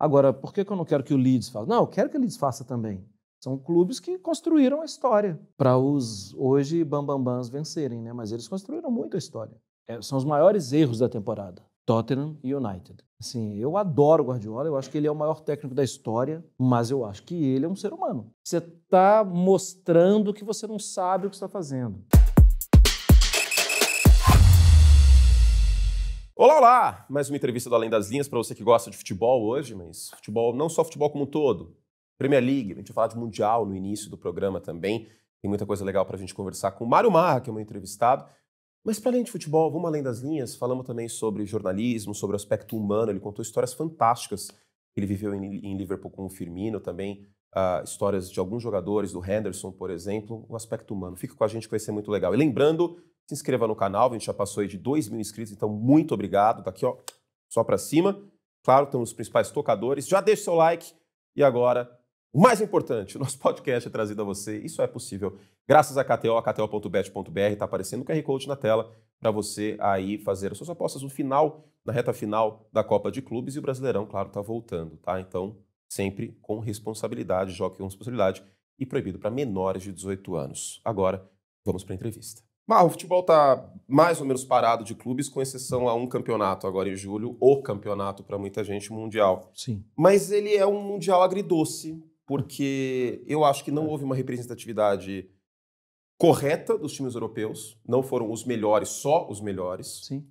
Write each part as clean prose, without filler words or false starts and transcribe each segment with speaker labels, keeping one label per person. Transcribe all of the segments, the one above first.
Speaker 1: Agora, por que eu não quero que o Leeds faça? Não, eu quero que o Leeds faça também. São clubes que construíram a história para os hoje bambambãs vencerem, né? Mas eles construíram muito a história. São os maiores erros da temporada. Tottenham e United. Assim, eu adoro o Guardiola, eu acho que ele é o maior técnico da história, mas eu acho que ele é um ser humano. Você está mostrando que você não sabe o que está fazendo.
Speaker 2: Olá, olá! Mais uma entrevista do Além das Linhas para você que gosta de futebol hoje, mas futebol, não só futebol como um todo. Premier League, a gente vai falar de Mundial no início do programa também. Tem muita coisa legal para a gente conversar com o Mário Marra, que é meu entrevistado. Mas para além de futebol, vamos além das linhas, falamos também sobre jornalismo, sobre o aspecto humano. Ele contou histórias fantásticas. Ele viveu em Liverpool com o Firmino também, histórias de alguns jogadores, do Henderson, por exemplo, o aspecto humano. Fica com a gente que vai ser muito legal. E lembrando, se inscreva no canal, a gente já passou aí de 2.000 inscritos, então muito obrigado. Tá aqui, ó, só para cima. Claro, estão os principais tocadores. Já deixa seu like. E agora, o mais importante, o nosso podcast é trazido a você. Isso é possível graças a KTO, kto.bet.br, está aparecendo o QR Code na tela para você aí fazer as suas apostas no final, na reta final da Copa de Clubes, e o Brasileirão, claro, está voltando, tá? Então, sempre com responsabilidade, jogue com responsabilidade e proibido para menores de 18 anos. Agora, vamos para a entrevista. O futebol está mais ou menos parado de clubes, com exceção a um campeonato agora em julho, o campeonato para muita gente mundial.
Speaker 1: Sim.
Speaker 2: Mas ele é um mundial agridoce, porque eu acho que não houve uma representatividade correta dos times europeus, não foram os melhores, só os melhores.
Speaker 1: Sim.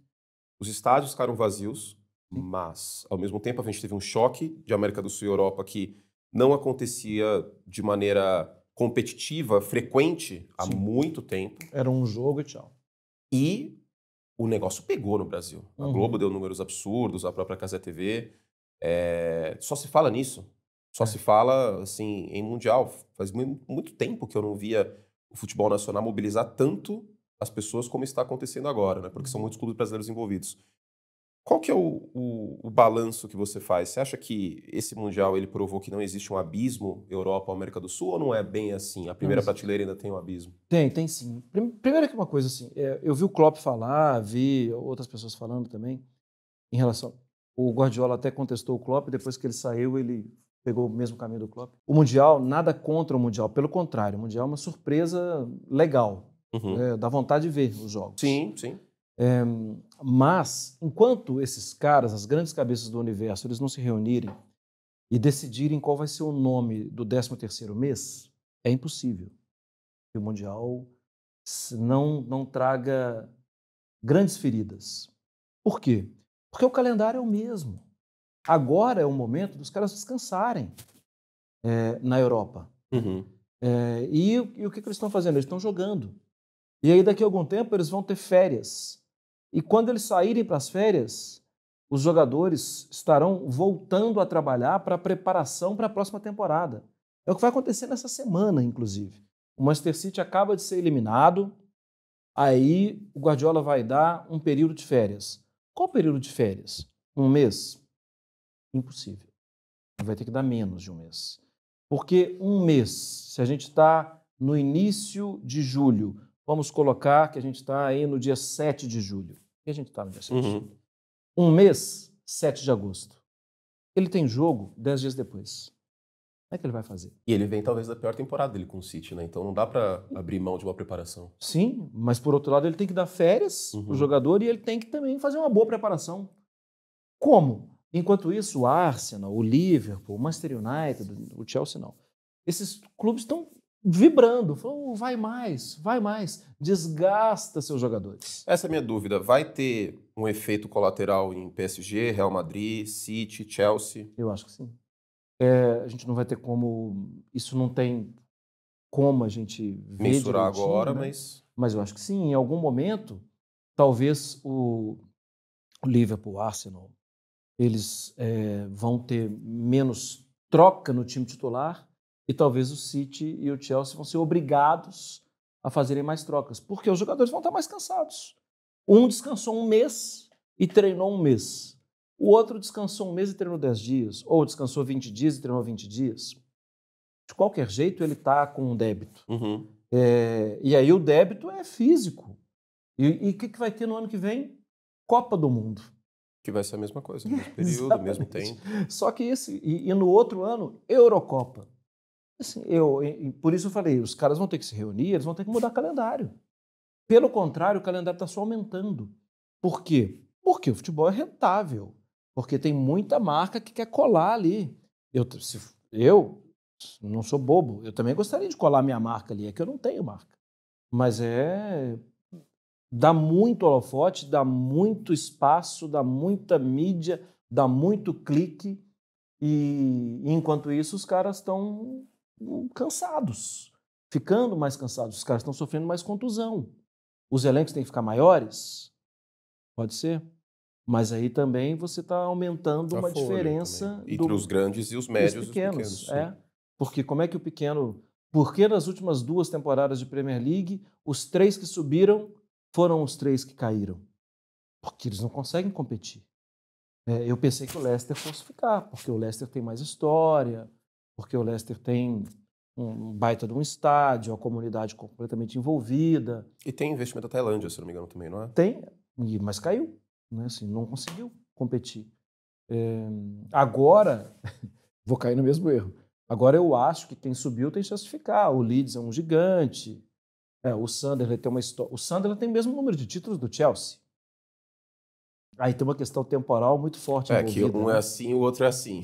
Speaker 2: Os estádios ficaram vazios,
Speaker 1: Sim.
Speaker 2: mas ao mesmo tempo a gente teve um choque de América do Sul e Europa que não acontecia de maneira competitiva, frequente, há
Speaker 1: Sim.
Speaker 2: muito tempo.
Speaker 1: Era um jogo e tchau.
Speaker 2: E o negócio pegou no Brasil. A
Speaker 1: Uhum.
Speaker 2: Globo deu números absurdos, a própria Cazé TV. Só se fala nisso. Só se fala, assim, em Mundial. Faz muito tempo que eu não via o futebol nacional mobilizar tanto as pessoas como está acontecendo agora, né? Porque são muitos clubes brasileiros envolvidos. Qual que é o balanço que você faz? Você acha que esse Mundial ele provou que não existe um abismo Europa-América do Sul, ou não é bem assim? A primeira prateleira ainda tem um abismo?
Speaker 1: Tem sim. Primeiro que uma coisa assim, eu vi o Klopp falar, vi outras pessoas falando também, em relação... O Guardiola até contestou o Klopp, depois que ele saiu, ele pegou o mesmo caminho do Klopp. O Mundial, nada contra o Mundial, pelo contrário, o Mundial é uma surpresa legal,
Speaker 2: Uhum.
Speaker 1: dá vontade de ver os jogos.
Speaker 2: Sim, sim.
Speaker 1: Mas, enquanto esses caras, as grandes cabeças do universo, eles não se reunirem e decidirem qual vai ser o nome do 13º mês, é impossível que o Mundial não traga grandes feridas. Por quê? Porque o calendário é o mesmo. Agora é o momento dos caras descansarem na Europa.
Speaker 2: Uhum.
Speaker 1: E o que eles estão fazendo? Eles estão jogando. E aí, daqui a algum tempo, eles vão ter férias. E quando eles saírem para as férias, os jogadores estarão voltando a trabalhar para a preparação para a próxima temporada. É o que vai acontecer nessa semana, inclusive. O Manchester City acaba de ser eliminado, aí o Guardiola vai dar um período de férias. Qual período de férias? Um mês? Impossível. Vai ter que dar menos de um mês. Porque um mês, se a gente está no início de julho, vamos colocar que a gente está aí no dia 7 de julho. E a gente está no dia 7 de julho. Um mês, 7 de agosto. Ele tem jogo 10 dias depois. Como é que ele vai fazer?
Speaker 2: E ele vem talvez da pior temporada dele com o City, né? Então não dá para abrir mão de uma preparação.
Speaker 1: Sim, mas por outro lado ele tem que dar férias para o jogador e ele tem que também fazer uma boa preparação. Como? Enquanto isso, o Arsenal, o Liverpool, o Manchester United, o Chelsea não. Esses clubes estão vibrando, falando, vai mais, desgasta seus jogadores.
Speaker 2: Essa é a minha dúvida. Vai ter um efeito colateral em PSG, Real Madrid, City, Chelsea?
Speaker 1: Eu acho que sim. A gente não vai ter como... Isso não tem como a gente ver
Speaker 2: mensurar
Speaker 1: direitinho,
Speaker 2: agora,
Speaker 1: né?
Speaker 2: Mas
Speaker 1: eu acho que sim. Em algum momento, talvez o Liverpool, o Arsenal, eles vão ter menos troca no time titular e talvez o City e o Chelsea vão ser obrigados a fazerem mais trocas, porque os jogadores vão estar mais cansados. Um descansou um mês e treinou um mês. O outro descansou um mês e treinou 10 dias, ou descansou 20 dias e treinou 20 dias. De qualquer jeito, ele está com um débito. E aí o débito é físico. E o que vai ter no ano que vem? Copa do Mundo.
Speaker 2: Que vai ser a mesma coisa, mesmo período, mesmo tempo.
Speaker 1: Só que e no outro ano, Eurocopa. Assim, por isso eu falei, os caras vão ter que se reunir, eles vão ter que mudar calendário. Pelo contrário, o calendário está só aumentando. Por quê? Porque o futebol é rentável. Porque tem muita marca que quer colar ali. Eu não sou bobo, eu também gostaria de colar minha marca ali, é que eu não tenho marca. Mas dá muito holofote, dá muito espaço, dá muita mídia, dá muito clique. E enquanto isso, os caras estão cansados, ficando mais cansados. Os caras estão sofrendo mais contusão. Os elencos têm que ficar maiores? Pode ser. Mas aí também você está aumentando uma diferença
Speaker 2: entre os grandes e os médios e os
Speaker 1: pequenos. Porque como é que o pequeno... Por que nas últimas 2 temporadas de Premier League, os 3 que subiram foram os 3 que caíram? Porque eles não conseguem competir. Eu pensei que o Leicester fosse ficar, porque o Leicester tem mais história, porque o Leicester tem um baita de um estádio, uma comunidade completamente envolvida.
Speaker 2: E tem investimento da Tailândia, se não me engano, também, não é?
Speaker 1: Tem, mas caiu. Né? Assim, não conseguiu competir. Agora, vou cair no mesmo erro. Agora eu acho que quem subiu tem chance de ficar. O Leeds é um gigante. O Sunderland tem uma história. O Sunderland tem o mesmo número de títulos do Chelsea. Aí tem uma questão temporal muito forte envolvida.
Speaker 2: Que um é assim e o outro é assim.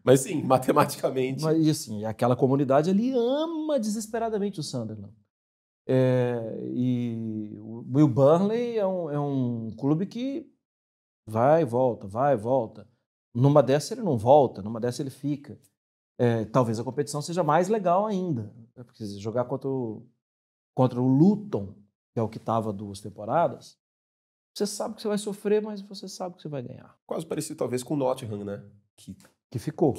Speaker 2: mas sim, matematicamente.
Speaker 1: E assim, aquela comunidade ali ama desesperadamente o Sunderland. E o Burnley é um clube que vai e volta, vai e volta. Numa dessa ele não volta, numa dessa ele fica. Talvez a competição seja mais legal ainda. Porque jogar contra o Luton, que é o que estava 2 temporadas, você sabe que você vai sofrer, mas você sabe que você vai ganhar.
Speaker 2: Quase parecido talvez com o Nottingham, né?
Speaker 1: Que ficou.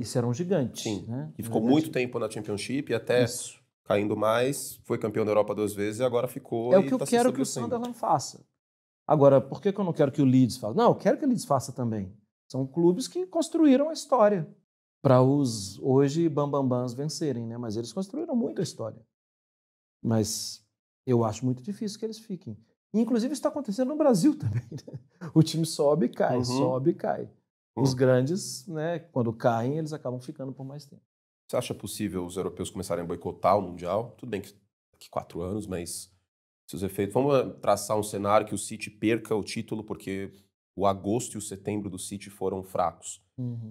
Speaker 2: Isso
Speaker 1: era um gigante.
Speaker 2: Sim,
Speaker 1: né?
Speaker 2: E ficou muito tempo na Championship e até... Isso. Caindo mais, foi campeão da Europa 2 vezes e agora ficou.
Speaker 1: É o que eu quero que o Sunderland faça. Agora, por que eu não quero que o Leeds faça? Não, eu quero que o Leeds faça também. São clubes que construíram a história para os hoje bambambãs vencerem, né? Mas eles construíram muito a história. Mas eu acho muito difícil que eles fiquem. Inclusive, isso está acontecendo no Brasil também. Né? O time sobe e cai, sobe e cai. Os grandes, né, quando caem, eles acabam ficando por mais tempo.
Speaker 2: Você acha possível os europeus começarem a boicotar o Mundial? Tudo bem que daqui 4 anos, mas seus efeitos... Vamos traçar um cenário que o City perca o título porque o agosto e o setembro do City foram fracos.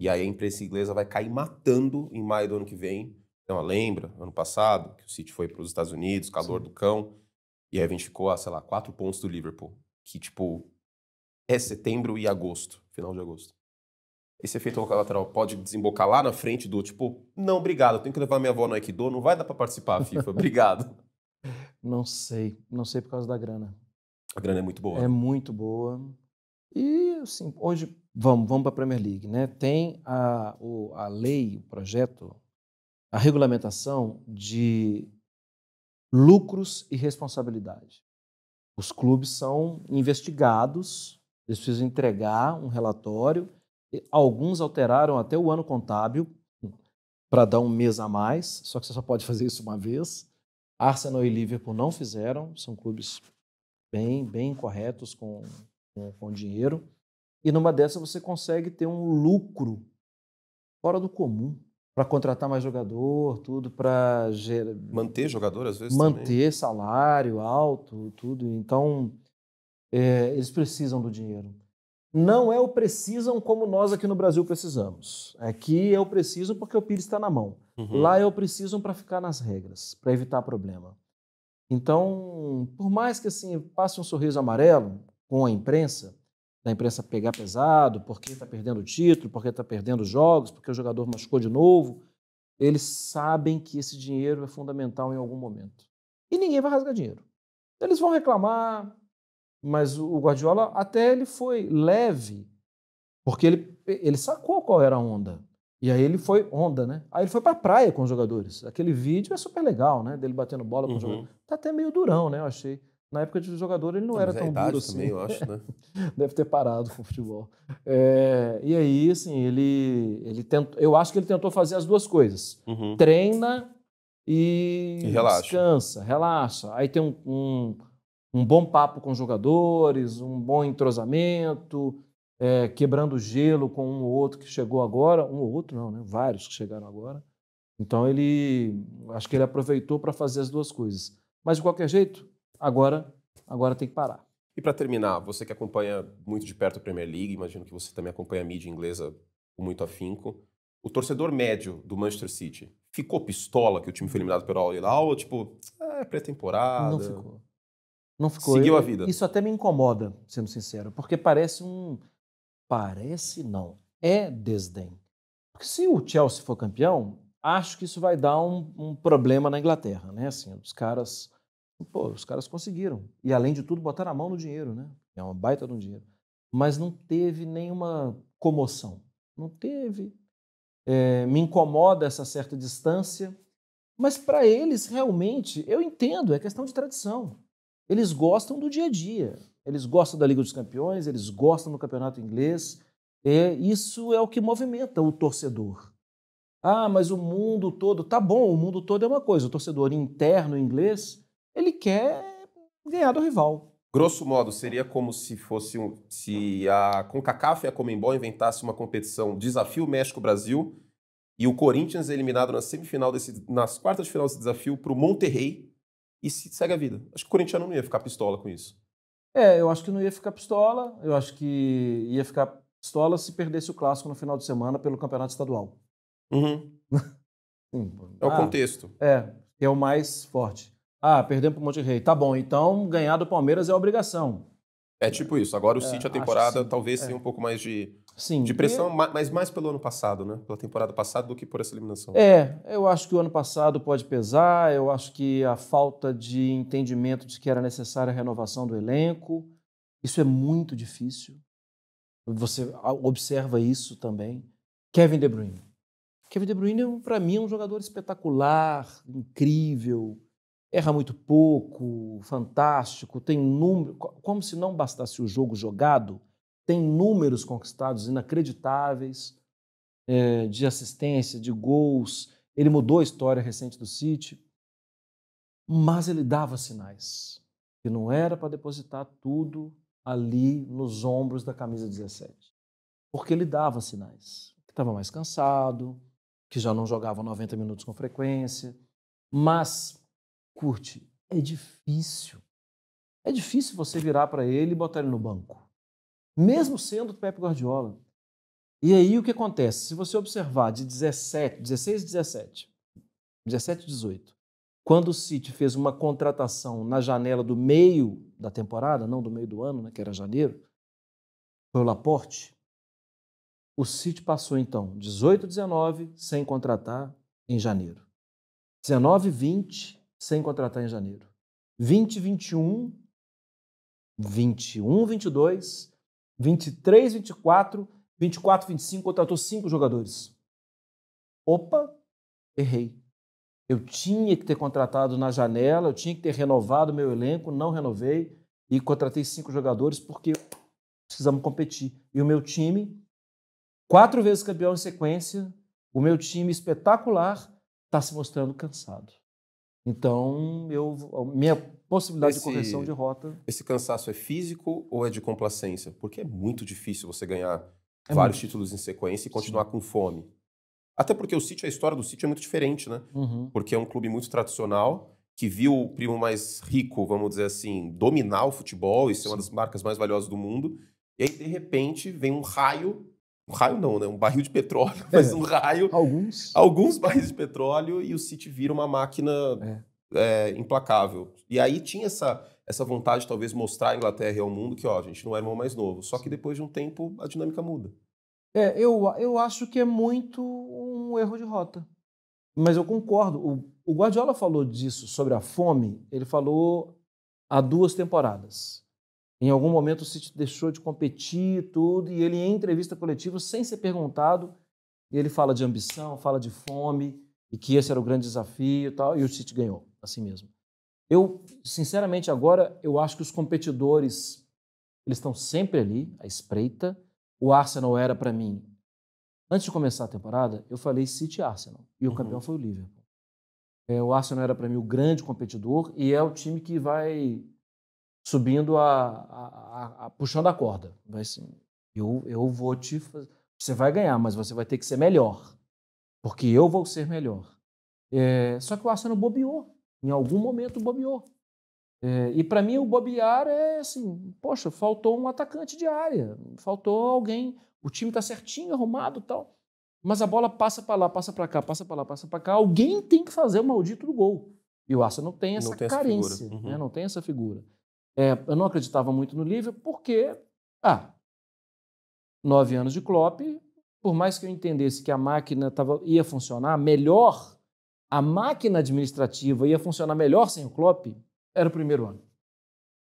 Speaker 2: E aí a imprensa inglesa vai cair matando em maio do ano que vem. Então, lembra, ano passado, que o City foi para os Estados Unidos, calor do cão, e aí a gente ficou, 4 pontos do Liverpool, que, é setembro e agosto, final de agosto. Esse efeito lateral pode desembocar lá na frente do não, obrigado, eu tenho que levar minha avó no Aikido, não vai dar para participar, FIFA, obrigado.
Speaker 1: Não sei por causa da grana.
Speaker 2: A grana é muito boa.
Speaker 1: É muito boa. E, assim, hoje, vamos para a Premier League, né? Tem a lei, o projeto, a regulamentação de lucros e responsabilidade. Os clubes são investigados, eles precisam entregar um relatório. Alguns alteraram até o ano contábil para dar um mês a mais, só que você só pode fazer isso uma vez. Arsenal e Liverpool não fizeram, são clubes bem corretos com dinheiro. E numa dessas você consegue ter um lucro fora do comum para contratar mais jogador, tudo para
Speaker 2: manter jogador às vezes
Speaker 1: manter
Speaker 2: também.
Speaker 1: Salário alto, tudo. Então eles precisam do dinheiro. Não é o precisam como nós aqui no Brasil precisamos. Aqui eu preciso porque o Pires está na mão. Lá eu preciso para ficar nas regras, para evitar problema. Então, por mais que assim passe um sorriso amarelo com a imprensa pegar pesado, porque está perdendo o título, porque está perdendo jogos, porque o jogador machucou de novo, eles sabem que esse dinheiro é fundamental em algum momento. E ninguém vai rasgar dinheiro. Eles vão reclamar, mas o Guardiola até ele foi leve, porque ele sacou qual era a onda. E aí ele foi onda, né? Aí ele foi pra praia com os jogadores. Aquele vídeo é super legal, né? Dele batendo bola com os jogadores. Tá até meio durão, né? Eu achei. Na época de jogador ele não era tão duro assim.
Speaker 2: Também, eu acho, né?
Speaker 1: Deve ter parado com o futebol. E aí, assim, ele tentou. Eu acho que ele tentou fazer as duas coisas. Treina e
Speaker 2: relaxa.
Speaker 1: descansa, relaxa. Aí tem um um bom papo com os jogadores, um bom entrosamento, quebrando gelo com um ou outro que chegou agora. Um ou outro não, né? Vários que chegaram agora. Então, acho que ele aproveitou para fazer as duas coisas. Mas, de qualquer jeito, agora tem que parar.
Speaker 2: E para terminar, você que acompanha muito de perto a Premier League, imagino que você também acompanha a mídia inglesa com muito afinco. O torcedor médio do Manchester City ficou pistola que o time foi eliminado pelo Al Hilal ou tipo, pré-temporada?
Speaker 1: Não ficou. Não ficou.
Speaker 2: Seguiu a vida.
Speaker 1: Isso até me incomoda, sendo sincero, porque parece não, é desdém. Porque se o Chelsea for campeão, acho que isso vai dar um problema na Inglaterra, né? Assim, os caras conseguiram. E, além de tudo, botaram a mão no dinheiro, né? É uma baita de um dinheiro. Mas não teve nenhuma comoção. Não teve. Me incomoda essa certa distância. Mas, para eles, realmente, eu entendo, é questão de tradição. Eles gostam do dia a dia. Eles gostam da Liga dos Campeões, eles gostam do campeonato inglês. Isso é o que movimenta o torcedor. Ah, mas o mundo todo... Tá bom, o mundo todo é uma coisa. O torcedor interno inglês, ele quer ganhar do rival.
Speaker 2: Grosso modo, seria como se se a CONCACAF e a Conmebol inventassem uma competição Desafio México-Brasil e o Corinthians é eliminado nas quartas de final desse desafio para o Monterrey e se segue a vida. Acho que o corintiano não ia ficar pistola com isso.
Speaker 1: Eu acho que não ia ficar pistola. Eu acho que ia ficar pistola se perdesse o clássico no final de semana pelo campeonato estadual.
Speaker 2: Uhum.
Speaker 1: Sim.
Speaker 2: É o contexto.
Speaker 1: Que é o mais forte. Perdemos para o Monterrey. Tá bom, então ganhar do Palmeiras é obrigação.
Speaker 2: É tipo isso. Agora o City, a temporada, talvez tenha um pouco mais de pressão, mas mais pelo ano passado, né? Pela temporada passada do que por essa eliminação.
Speaker 1: Eu acho que o ano passado pode pesar, eu acho que a falta de entendimento de que era necessária a renovação do elenco, isso é muito difícil. Você observa isso também. Kevin De Bruyne. Kevin De Bruyne, para mim, é um jogador espetacular, incrível, erra muito pouco, fantástico, tem número, como se não bastasse o jogo jogado, tem números conquistados inacreditáveis, de assistência, de gols. Ele mudou a história recente do City, mas ele dava sinais que não era para depositar tudo ali nos ombros da camisa 17, porque ele dava sinais que estava mais cansado, que já não jogava 90 minutos com frequência, mas, Curti, é difícil. É difícil você virar para ele e botar ele no banco, mesmo sendo o Pep Guardiola. E aí o que acontece? Se você observar de 16 e 17, 17 e 18, quando o City fez uma contratação na janela do meio da temporada, não do meio do ano, né, que era janeiro, foi o Laporte, o City passou então 18 e 19 sem contratar em janeiro. 19 e 20 sem contratar em janeiro. 20 e 21, 21 e 22, 23 e 24, 24 e 25 contratou 5 jogadores. Opa, errei. Eu tinha que ter contratado na janela, eu tinha que ter renovado meu elenco, não renovei e contratei 5 jogadores porque precisamos competir. E o meu time, 4 vezes campeão em sequência, o meu time espetacular está se mostrando cansado. Então, minha possibilidade de correção de rota...
Speaker 2: Esse cansaço é físico ou é de complacência? Porque é muito difícil você ganhar vários títulos em sequência e continuar com fome. Até porque a história do City é muito diferente, né?
Speaker 1: Uhum.
Speaker 2: Porque é um clube muito tradicional, que viu o primo mais rico, vamos dizer assim, dominar o futebol e ser uma das marcas mais valiosas do mundo. E aí, de repente, vem um raio não, né? Um barril de petróleo, mas um raio. Alguns barris de petróleo e o City vira uma máquina implacável. E aí tinha essa vontade de talvez mostrar à Inglaterra e ao mundo que, a gente não é irmão mais novo. Só que depois de um tempo, a dinâmica muda.
Speaker 1: Eu acho que é muito um erro de rota. Mas eu concordo. O Guardiola falou disso, sobre a fome, ele falou há 2 temporadas. Em algum momento o City deixou de competir e tudo, e ele, em entrevista coletiva, sem ser perguntado, ele fala de ambição, fala de fome, e que esse era o grande desafio e tal, e o City ganhou, assim mesmo. Eu, sinceramente, agora, eu acho que os competidores, eles estão sempre ali, à espreita. O Arsenal era, para mim, antes de começar a temporada, eu falei City e Arsenal, e o campeão foi o Liverpool. O Arsenal era, para mim, o grande competidor, e é o time que vai subindo puxando a corda. Vai assim, eu vou te fazer. Você vai ganhar, mas você vai ter que ser melhor. Porque eu vou ser melhor. Só que o Arsenal bobeou. Em algum momento bobeou. E para mim o bobear é assim, poxa, faltou um atacante de área, faltou alguém, o time está certinho, arrumado e tal, mas a bola passa para lá, passa para cá, passa para lá, passa para cá, alguém tem que fazer o maldito do gol. E o Arsenal não tem essa carência,
Speaker 2: essa
Speaker 1: né? Não tem essa figura. Eu não acreditava muito no Liverpool porque, 9 anos de Klopp, por mais que eu entendesse que a máquina ia funcionar melhor, a máquina administrativa ia funcionar melhor sem o Klopp, era o primeiro ano.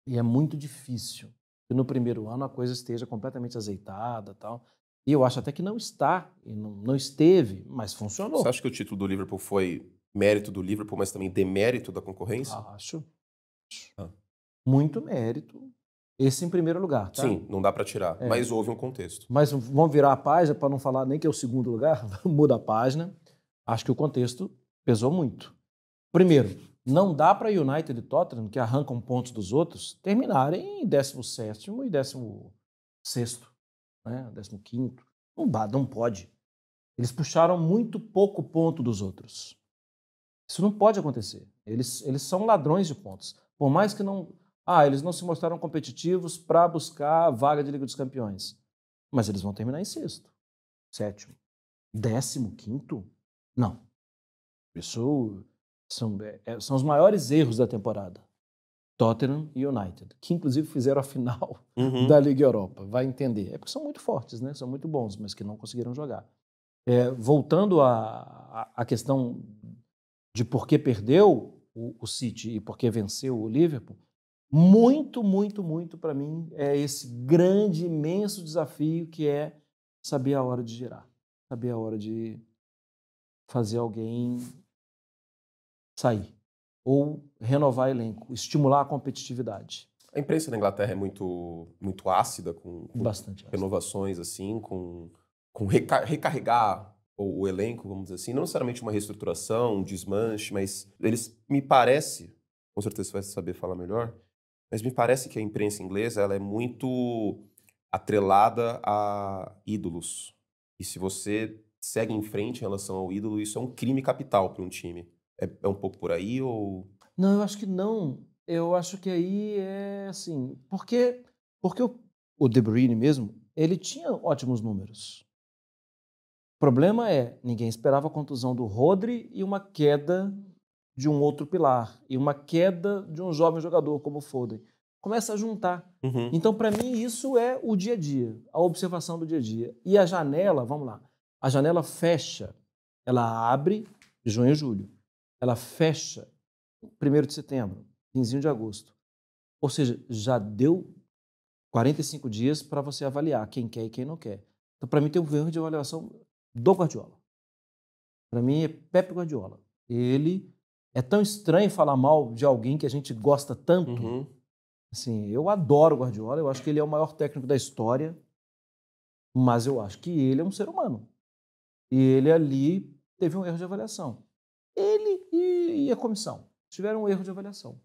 Speaker 1: E é muito difícil que no primeiro ano a coisa esteja completamente azeitada e tal. E eu acho até que não está, e não esteve, mas funcionou.
Speaker 2: Você acha que o título do Liverpool foi mérito do Liverpool, mas também demérito da concorrência?
Speaker 1: Acho. Muito mérito. Esse em primeiro lugar, tá?
Speaker 2: Sim, não dá para tirar, mas houve um contexto.
Speaker 1: Mas vamos virar a página para não falar nem que é o segundo lugar, muda a página. Acho que o contexto pesou muito. Primeiro, não dá para United e Tottenham, que arrancam pontos dos outros, terminarem em 17º e 16º, né? 15º. Não pode. Eles puxaram muito pouco ponto dos outros. Isso não pode acontecer. Eles são ladrões de pontos. Por mais que não... eles não se mostraram competitivos para buscar a vaga de Liga dos Campeões. Mas eles vão terminar em 6º, 7º, 15º? Não. Isso... São os maiores erros da temporada. Tottenham e United, que inclusive fizeram a final da Liga Europa. Vai entender. É porque são muito fortes, né? São muito bons, mas que não conseguiram jogar. Voltando à questão de por que perdeu o City e por que venceu o Liverpool, muito, muito, muito para mim é esse grande, imenso desafio que é saber a hora de girar. Saber a hora de fazer alguém sair, ou renovar elenco, estimular a competitividade.
Speaker 2: A imprensa na Inglaterra é muito, muito ácida, com
Speaker 1: Bastante
Speaker 2: renovações, assim, com recarregar o elenco, vamos dizer assim. Não necessariamente uma reestruturação, um desmanche, mas eles, me parece, com certeza você vai saber falar melhor, mas me parece que a imprensa inglesa ela é muito atrelada a ídolos. E se você segue em frente em relação ao ídolo, isso é um crime capital para um time. É um pouco por aí ou...
Speaker 1: Não, eu acho que não. Eu acho que aí é assim... Porque o De Bruyne mesmo, ele tinha ótimos números. O problema é, ninguém esperava a contusão do Rodri e uma queda de um outro pilar. E uma queda de um jovem jogador como o Foden. Começa a juntar. Então, para mim, isso é o dia a dia. A observação do dia a dia. E a janela, vamos lá. A janela fecha. Ela abre de junho e julho. Ela fecha 1º de setembro, 15 de agosto. Ou seja, já deu 45 dias para você avaliar quem quer e quem não quer. Então, para mim, tem um erro de avaliação do Guardiola. Para mim, é Pep Guardiola. Ele é tão estranho falar mal de alguém que a gente gosta tanto. Assim, eu adoro o Guardiola, eu acho que ele é o maior técnico da história, mas eu acho que ele é um ser humano. E ele ali teve um erro de avaliação. Ele e a comissão tiveram um erro de avaliação.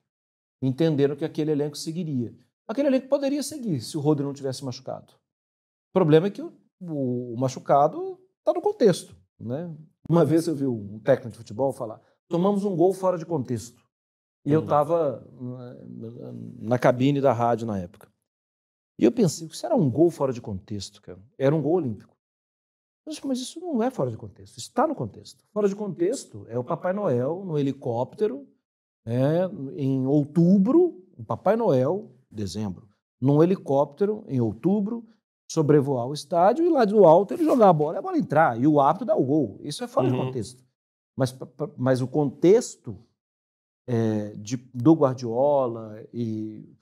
Speaker 1: Entenderam que aquele elenco seguiria. Aquele elenco poderia seguir se o Rodri não tivesse machucado. O problema é que o machucado está no contexto, né? Uma vez eu vi um técnico de futebol falar: tomamos um gol fora de contexto. E eu estava na cabine da rádio na época. E eu pensei, isso era um gol fora de contexto, cara. Era um gol olímpico. Mas isso não é fora de contexto, isso está no contexto. Fora de contexto é o Papai Noel no helicóptero, em outubro, o Papai Noel, dezembro, num helicóptero, em outubro, sobrevoar o estádio e lá do alto ele jogar a bola e a bola entrar. E o árbitro dá o gol. Isso é fora de contexto. Mas o contexto do Guardiola e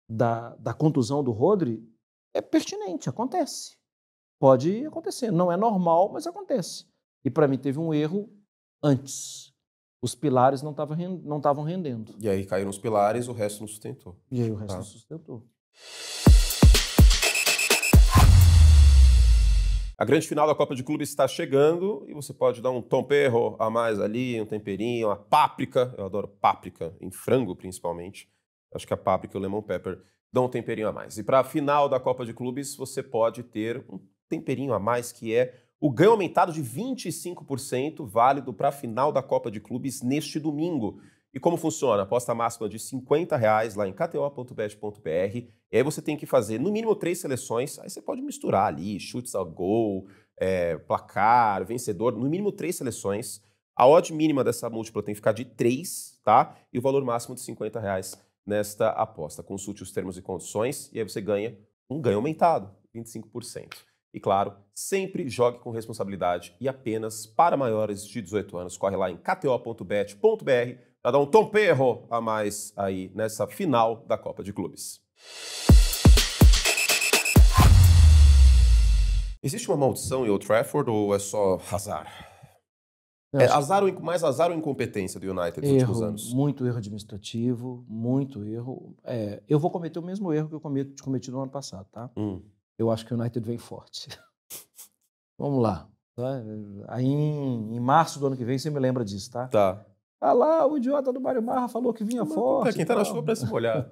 Speaker 1: da contusão do Rodri é pertinente, acontece. Pode acontecer. Não é normal, mas acontece. E para mim teve um erro antes. Os pilares não estavam rendendo.
Speaker 2: E aí caíram os pilares, o resto não sustentou.
Speaker 1: E aí o resto não sustentou.
Speaker 2: A grande final da Copa de Clubes está chegando e você pode dar um tempero a mais ali, um temperinho, uma páprica. Eu adoro páprica, em frango principalmente. Acho que a páprica e o lemon pepper dão um temperinho a mais. E para a final da Copa de Clubes, você pode ter um temperinho a mais, que é o ganho aumentado de 25%, válido para a final da Copa de Clubes neste domingo. E como funciona? Aposta máxima de R$50 lá em kto.bet.br. E aí você tem que fazer no mínimo 3 seleções. Aí você pode misturar ali chutes ao gol, placar, vencedor. No mínimo 3 seleções. A odd mínima dessa múltipla tem que ficar de 3, tá? E o valor máximo de R$50 nesta aposta. Consulte os termos e condições e aí você ganha um ganho aumentado, 25%. E claro, sempre jogue com responsabilidade e apenas para maiores de 18 anos. Corre lá em kto.bet.br para dar um tomperro a mais aí nessa final da Copa de Clubes. Existe uma maldição em Old Trafford ou é só azar? Mais azar ou incompetência do United nos últimos anos?
Speaker 1: Muito erro administrativo, muito erro. Eu vou cometer o mesmo erro que eu cometi no ano passado, tá? Eu acho que o United vem forte. Vamos lá. Tá? Aí em março do ano que vem você me lembra disso, tá?
Speaker 2: Tá.
Speaker 1: Ah lá, o idiota do Mário Barra falou que vinha forte.
Speaker 2: Quem tá na chuva para se molhar.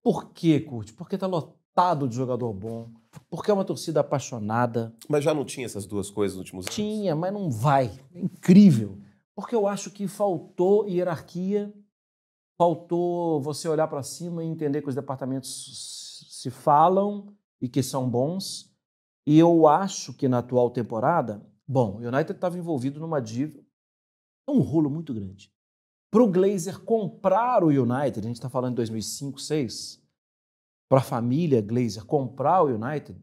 Speaker 1: Por quê, Curti? Porque tá lotado de jogador bom. Porque é uma torcida apaixonada.
Speaker 2: Mas já não tinha essas duas coisas nos últimos anos?
Speaker 1: Tinha, mas não vai. É incrível. Porque eu acho que faltou hierarquia, faltou você olhar para cima e entender que os departamentos se falam e que são bons. E eu acho que na atual temporada, bom, o United estava envolvido numa dívida, um rolo muito grande. Para o Glazer comprar o United, a gente está falando de 2005, 2006, para a família Glazer comprar o United,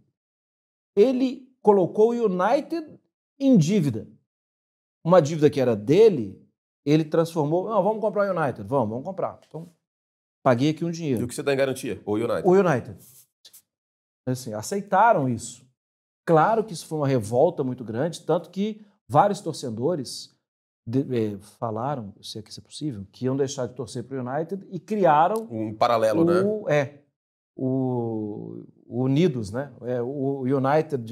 Speaker 1: ele colocou o United em dívida. Uma dívida que era dele, ele transformou, não, vamos comprar o United, vamos comprar. Então, paguei aqui um dinheiro.
Speaker 2: E o que você dá em garantia? O United?
Speaker 1: O United. Assim, aceitaram isso. Claro que isso foi uma revolta muito grande, tanto que vários torcedores falaram, se é que isso é possível, que iam deixar de torcer para o United e criaram
Speaker 2: um paralelo,
Speaker 1: o Unidos, né? O United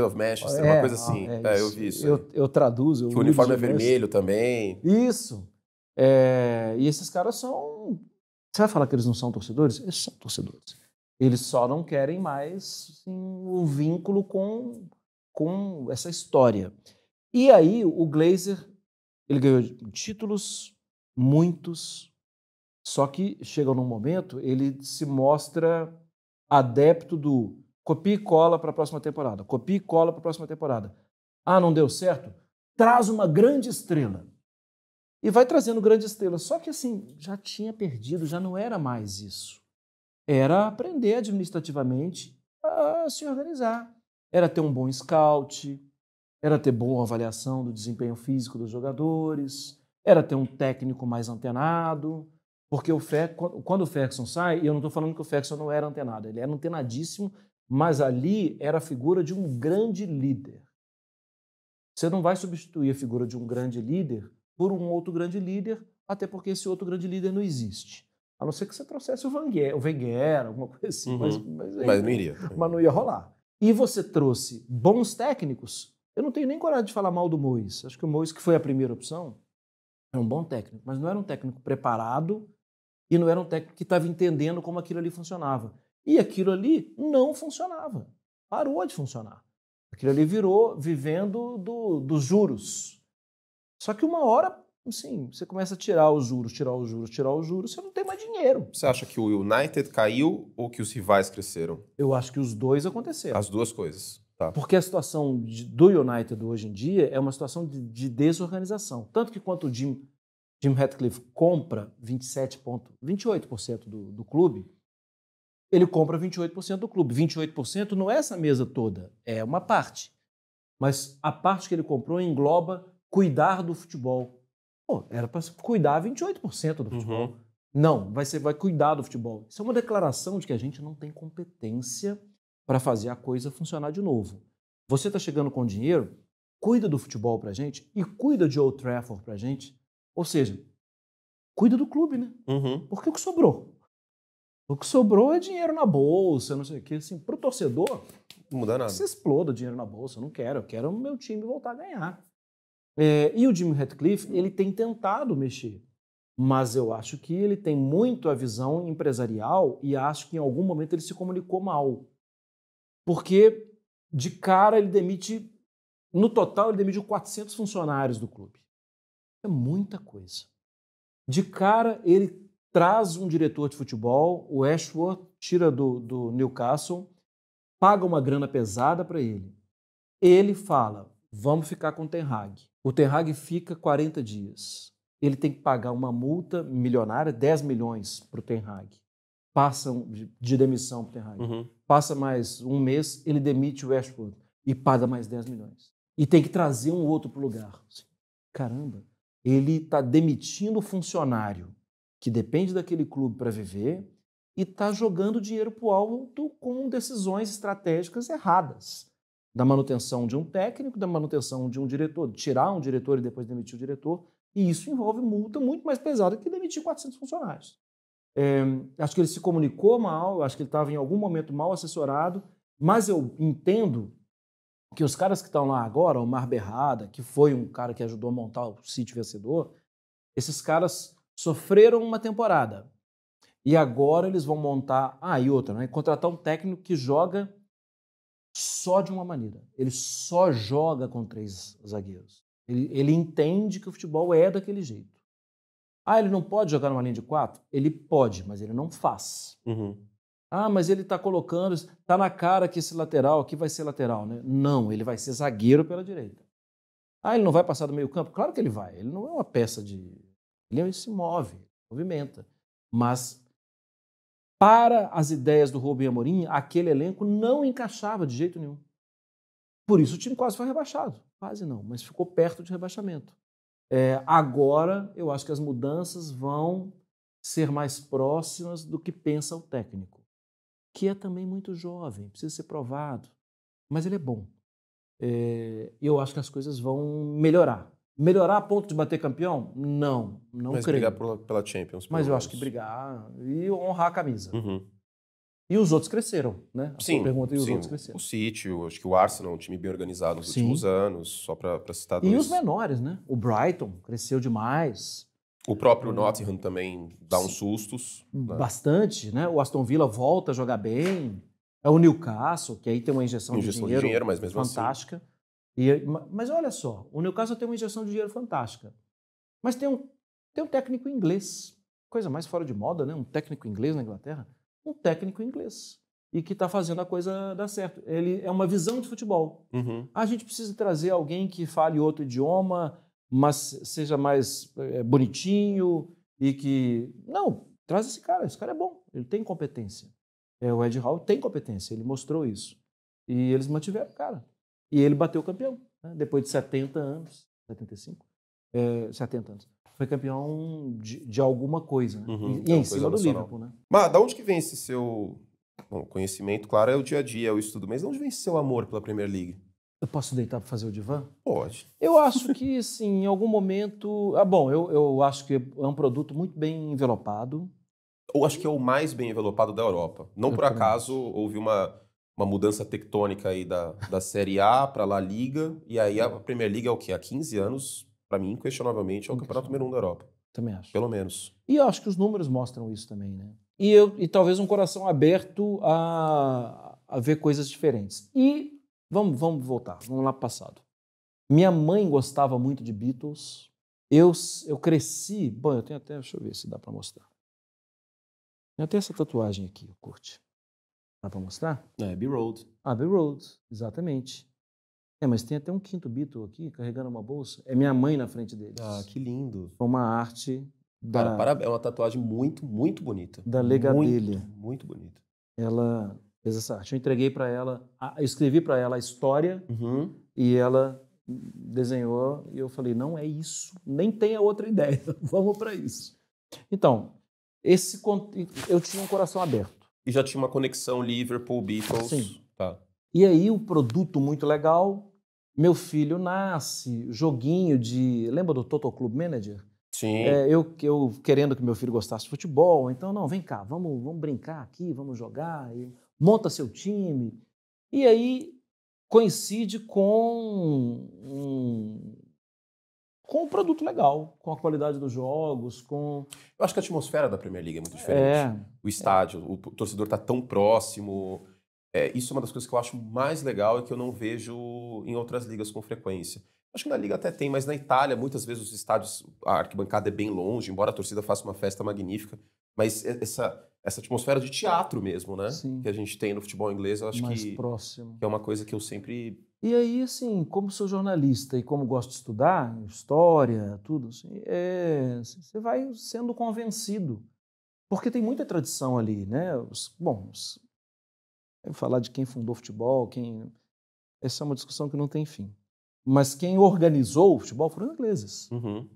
Speaker 2: of Manchester, uma coisa assim. Eu vi isso.
Speaker 1: Eu traduzo.
Speaker 2: Que o uniforme é vermelho também.
Speaker 1: Isso. E esses caras são... Você vai falar que eles não são torcedores? Eles são torcedores. Eles só não querem mais assim, o vínculo com essa história. E aí o Glazer, ele ganhou títulos, muitos, só que chega num momento, ele se mostra adepto do copia e cola para a próxima temporada, copia e cola para a próxima temporada. Ah, não deu certo? Traz uma grande estrela. E vai trazendo grande estrela. Só que assim, já tinha perdido, já não era mais isso. Era aprender administrativamente a se organizar. Era ter um bom scout, era ter boa avaliação do desempenho físico dos jogadores, era ter um técnico mais antenado, porque quando o Ferguson sai, e eu não estou falando que o Ferguson não era antenado, ele era antenadíssimo, mas ali era a figura de um grande líder. Você não vai substituir a figura de um grande líder por um outro grande líder, até porque esse outro grande líder não existe. A não ser que você trouxesse o Wenger, alguma coisa assim. Mas
Speaker 2: não iria.
Speaker 1: Mas não ia rolar. E você trouxe bons técnicos. Eu não tenho nem coragem de falar mal do Moyes. Acho que o Moyes, que foi a primeira opção, é um bom técnico. Mas não era um técnico preparado e não era um técnico que estava entendendo como aquilo ali funcionava. E aquilo ali não funcionava. Parou de funcionar. Aquilo ali virou vivendo dos juros. Só que uma hora... Sim, você começa a tirar os juros, você não tem mais dinheiro.
Speaker 2: Você acha que o United caiu ou que os rivais cresceram?
Speaker 1: Eu acho que os dois aconteceram.
Speaker 2: As duas coisas, tá.
Speaker 1: Porque a situação do United hoje em dia é uma situação de desorganização. Tanto que quando o Jim Ratcliffe compra 28% do clube, ele compra 28% do clube. 28% não é essa mesa toda, é uma parte. Mas a parte que ele comprou engloba cuidar do futebol. Pô, era para cuidar 28% do futebol.
Speaker 2: Uhum.
Speaker 1: Não, você vai cuidar do futebol. Isso é uma declaração de que a gente não tem competência para fazer a coisa funcionar de novo. Você está chegando com dinheiro, cuida do futebol para a gente e cuida de Old Trafford para a gente. Ou seja, cuida do clube, né?
Speaker 2: Uhum.
Speaker 1: Porque o que sobrou? O que sobrou é dinheiro na bolsa, não sei o quê. Assim, para o torcedor,
Speaker 2: não muda nada.
Speaker 1: Se exploda o dinheiro na bolsa, eu quero o meu time voltar a ganhar. E o Jim Ratcliffe, ele tem tentado mexer. Mas eu acho que ele tem muito a visão empresarial e acho que em algum momento ele se comunicou mal. Porque, de cara, ele demite, no total, ele demitiu 400 funcionários do clube. É muita coisa. De cara, ele traz um diretor de futebol, o Ashworth, tira do Newcastle, paga uma grana pesada para ele. Ele fala, vamos ficar com o Ten Hag. O Ten Hag fica 40 dias. Ele tem que pagar uma multa milionária, 10 milhões para o Ten Hag. Passa de demissão para o Ten Hag.
Speaker 2: Uhum.
Speaker 1: Passa mais um mês, ele demite o Ashworth e paga mais 10 milhões. E tem que trazer um outro para o lugar. Caramba, ele está demitindo o funcionário que depende daquele clube para viver e está jogando dinheiro para o alto com decisões estratégicas erradas. Da manutenção de um técnico, da manutenção de um diretor, tirar um diretor e depois demitir o diretor. E isso envolve multa muito mais pesada que demitir 400 funcionários. Acho que ele se comunicou mal, acho que ele estava em algum momento mal assessorado, mas eu entendo que os caras que estão lá agora, o Mar Berrada, que foi um cara que ajudou a montar o City vencedor, esses caras sofreram uma temporada. E agora eles vão montar... e outra, né? Contratar um técnico que joga só de uma maneira. Ele só joga com 3 zagueiros. Ele entende que o futebol é daquele jeito. Ele não pode jogar numa linha de 4? Ele pode, mas ele não faz.
Speaker 2: Uhum.
Speaker 1: Mas ele está colocando... Está na cara que esse lateral aqui vai ser lateral, né? Não, ele vai ser zagueiro pela direita. Ele não vai passar do meio campo? Claro que ele vai. Ele não é uma peça de... Ele se move, movimenta. Mas, para as ideias do Rubem Amorim, aquele elenco não encaixava de jeito nenhum. Por isso o time quase foi rebaixado. Quase não, mas ficou perto de rebaixamento. Agora, eu acho que as mudanças vão ser mais próximas do que pensa o técnico, que é também muito jovem, precisa ser provado, mas ele é bom. Eu acho que as coisas vão melhorar. Melhorar a ponto de bater campeão? Não
Speaker 2: Mas
Speaker 1: creio.
Speaker 2: brigar pela Champions.
Speaker 1: Mas eu acho que brigar e honrar a camisa.
Speaker 2: Uhum.
Speaker 1: E os outros cresceram, né?
Speaker 2: Sim,
Speaker 1: pergunta, e os outros cresceram.
Speaker 2: O City, acho que o Arsenal, um time bem organizado nos últimos anos, só para citar dois.
Speaker 1: E os menores, né? O Brighton cresceu demais.
Speaker 2: O próprio Nottingham também dá uns sustos.
Speaker 1: Bastante, né? O Aston Villa volta a jogar bem. O Newcastle, que aí tem uma injeção de dinheiro
Speaker 2: mas mesmo
Speaker 1: fantástica.
Speaker 2: Assim.
Speaker 1: Mas olha só, o Newcastle tem uma injeção de dinheiro fantástica. Mas tem um técnico inglês. Coisa mais fora de moda, né? Um técnico inglês na Inglaterra. Um técnico inglês. E que está fazendo a coisa dar certo. Ele é uma visão de futebol.
Speaker 2: Uhum.
Speaker 1: A gente precisa trazer alguém que fale outro idioma, mas seja mais bonitinho e que... Não, traz esse cara é bom, ele tem competência. O Ed Howe tem competência, ele mostrou isso. E eles mantiveram o cara. E ele bateu o campeão, né? Depois de 70 anos, 75, 70 anos. Foi campeão de alguma coisa, né?
Speaker 2: Uhum,
Speaker 1: e em cima do Liverpool, né?
Speaker 2: Mas da onde que vem esse seu... Bom, conhecimento, claro, é o dia a dia, é o estudo, mas de onde vem esse seu amor pela Premier League?
Speaker 1: Eu posso deitar para fazer o divã?
Speaker 2: Pode.
Speaker 1: Eu acho que, sim, em algum momento... eu acho que é um produto muito bem envelopado.
Speaker 2: Ou acho que é o mais bem envelopado da Europa. Não por acaso houve uma mudança tectônica aí da Série A para a La Liga, e aí a Premier League é o quê? Há 15 anos, para mim, inquestionavelmente, é o campeonato número 1 da Europa.
Speaker 1: Também acho.
Speaker 2: Pelo menos.
Speaker 1: E eu acho que os números mostram isso também, né? E talvez um coração aberto a ver coisas diferentes. E vamos voltar, vamos lá para o passado. Minha mãe gostava muito de Beatles. Eu cresci... Bom, eu tenho até... Deixa eu ver se dá para mostrar. Tem até essa tatuagem aqui, curte. Dá para mostrar?
Speaker 2: Abbey Road.
Speaker 1: Abbey Road, exatamente. Mas tem até um quinto Beatle aqui, carregando uma bolsa. É minha mãe na frente deles.
Speaker 2: Que lindo.
Speaker 1: Foi uma arte...
Speaker 2: Cara, parabéns. É uma tatuagem muito, muito bonita.
Speaker 1: Da Legadelha.
Speaker 2: Muito, muito bonita.
Speaker 1: Ela fez essa arte. Eu entreguei para ela, eu escrevi para ela a história e ela desenhou e eu falei, não é isso, nem tem a outra ideia, vamos para isso. Então, eu tinha um coração aberto.
Speaker 2: E já tinha uma conexão Liverpool, Beatles.
Speaker 1: Sim.
Speaker 2: Tá.
Speaker 1: E aí o produto muito legal, meu filho nasce, joguinho de... Lembra do Total Club Manager?
Speaker 2: Sim.
Speaker 1: Eu querendo que meu filho gostasse de futebol, então, não, vem cá, vamos brincar aqui, vamos jogar, monta seu time. E aí coincide com com um produto legal, com a qualidade dos jogos, com...
Speaker 2: Eu acho que a atmosfera da Premier League é muito diferente.
Speaker 1: É,
Speaker 2: O estádio, o torcedor tá tão próximo. Isso é uma das coisas que eu acho mais legal e que eu não vejo em outras ligas com frequência. Acho que na Liga até tem, mas na Itália, muitas vezes os estádios, a arquibancada é bem longe, embora a torcida faça uma festa magnífica. Mas essa atmosfera de teatro mesmo, né?
Speaker 1: sim,
Speaker 2: Que a gente tem no futebol inglês, eu acho
Speaker 1: mais
Speaker 2: que
Speaker 1: próximo.
Speaker 2: é uma coisa que eu sempre...
Speaker 1: E aí, assim, como sou jornalista e como gosto de estudar, história, tudo, assim, você vai sendo convencido. Porque tem muita tradição ali, né? Eu vou falar de quem fundou o futebol, essa é uma discussão que não tem fim. Mas quem organizou o futebol foram os ingleses.
Speaker 2: Uhum.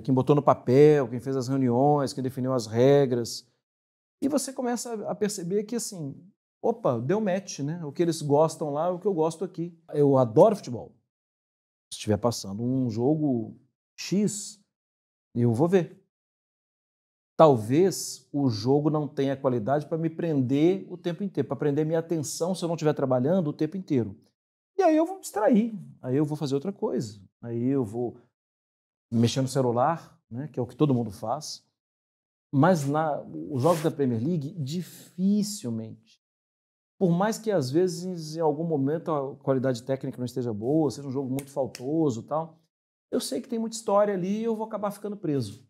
Speaker 1: Quem botou no papel, quem fez as reuniões, quem definiu as regras. E você começa a perceber que, assim, opa, deu match, né? O que eles gostam lá é o que eu gosto aqui. Eu adoro futebol. Se estiver passando um jogo X, eu vou ver. Talvez o jogo não tenha qualidade para me prender o tempo inteiro, para prender minha atenção se eu não estiver trabalhando o tempo inteiro. E aí eu vou me distrair, aí eu vou fazer outra coisa, aí eu vou mexer no celular, né, que é o que todo mundo faz. Mas os jogos da Premier League, dificilmente. Por mais que às vezes, em algum momento, a qualidade técnica não esteja boa, seja um jogo muito faltoso e tal, eu sei que tem muita história ali e eu vou acabar ficando preso.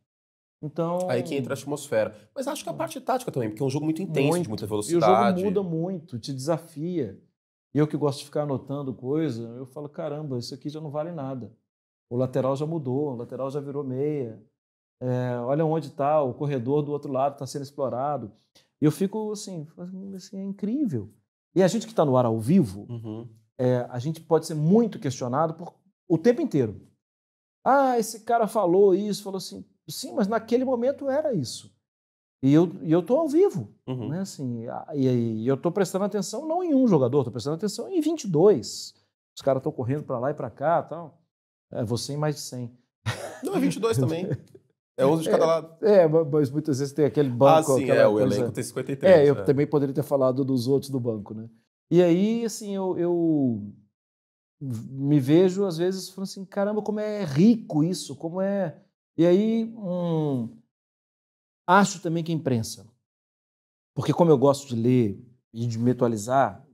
Speaker 1: Então,
Speaker 2: Aí que entra a atmosfera. Mas acho que a parte tática também, porque é um jogo muito intenso, de muita
Speaker 1: muito. E o jogo
Speaker 2: velocidade.
Speaker 1: muda muito, te desafia. E eu que gosto de ficar anotando coisa, eu falo, caramba, isso aqui já não vale nada. O lateral já mudou, o lateral já virou meia. Olha onde está, o corredor do outro lado está sendo explorado. E eu fico assim, é incrível. E a gente que está no ar ao vivo,
Speaker 2: Uhum.
Speaker 1: a gente pode ser muito questionado o tempo inteiro. Ah, esse cara falou isso, falou assim. Sim, mas naquele momento era isso. E eu estou ao vivo.
Speaker 2: Uhum.
Speaker 1: Né? Assim, e eu estou prestando atenção não em um jogador, estou prestando atenção em 22. Os caras estão correndo para lá e para cá. Tal. Você em mais de 100.
Speaker 2: Não, é 22 também. É 11 de cada lado.
Speaker 1: Mas muitas vezes tem aquele banco.
Speaker 2: Ah, sim, o elenco tem 53.
Speaker 1: Eu também poderia ter falado dos outros do banco, né? E aí, assim, eu me vejo, às vezes, falando assim, caramba, como é rico isso, como é... E aí, acho também que a imprensa, porque como eu gosto de ler e de me atualizar,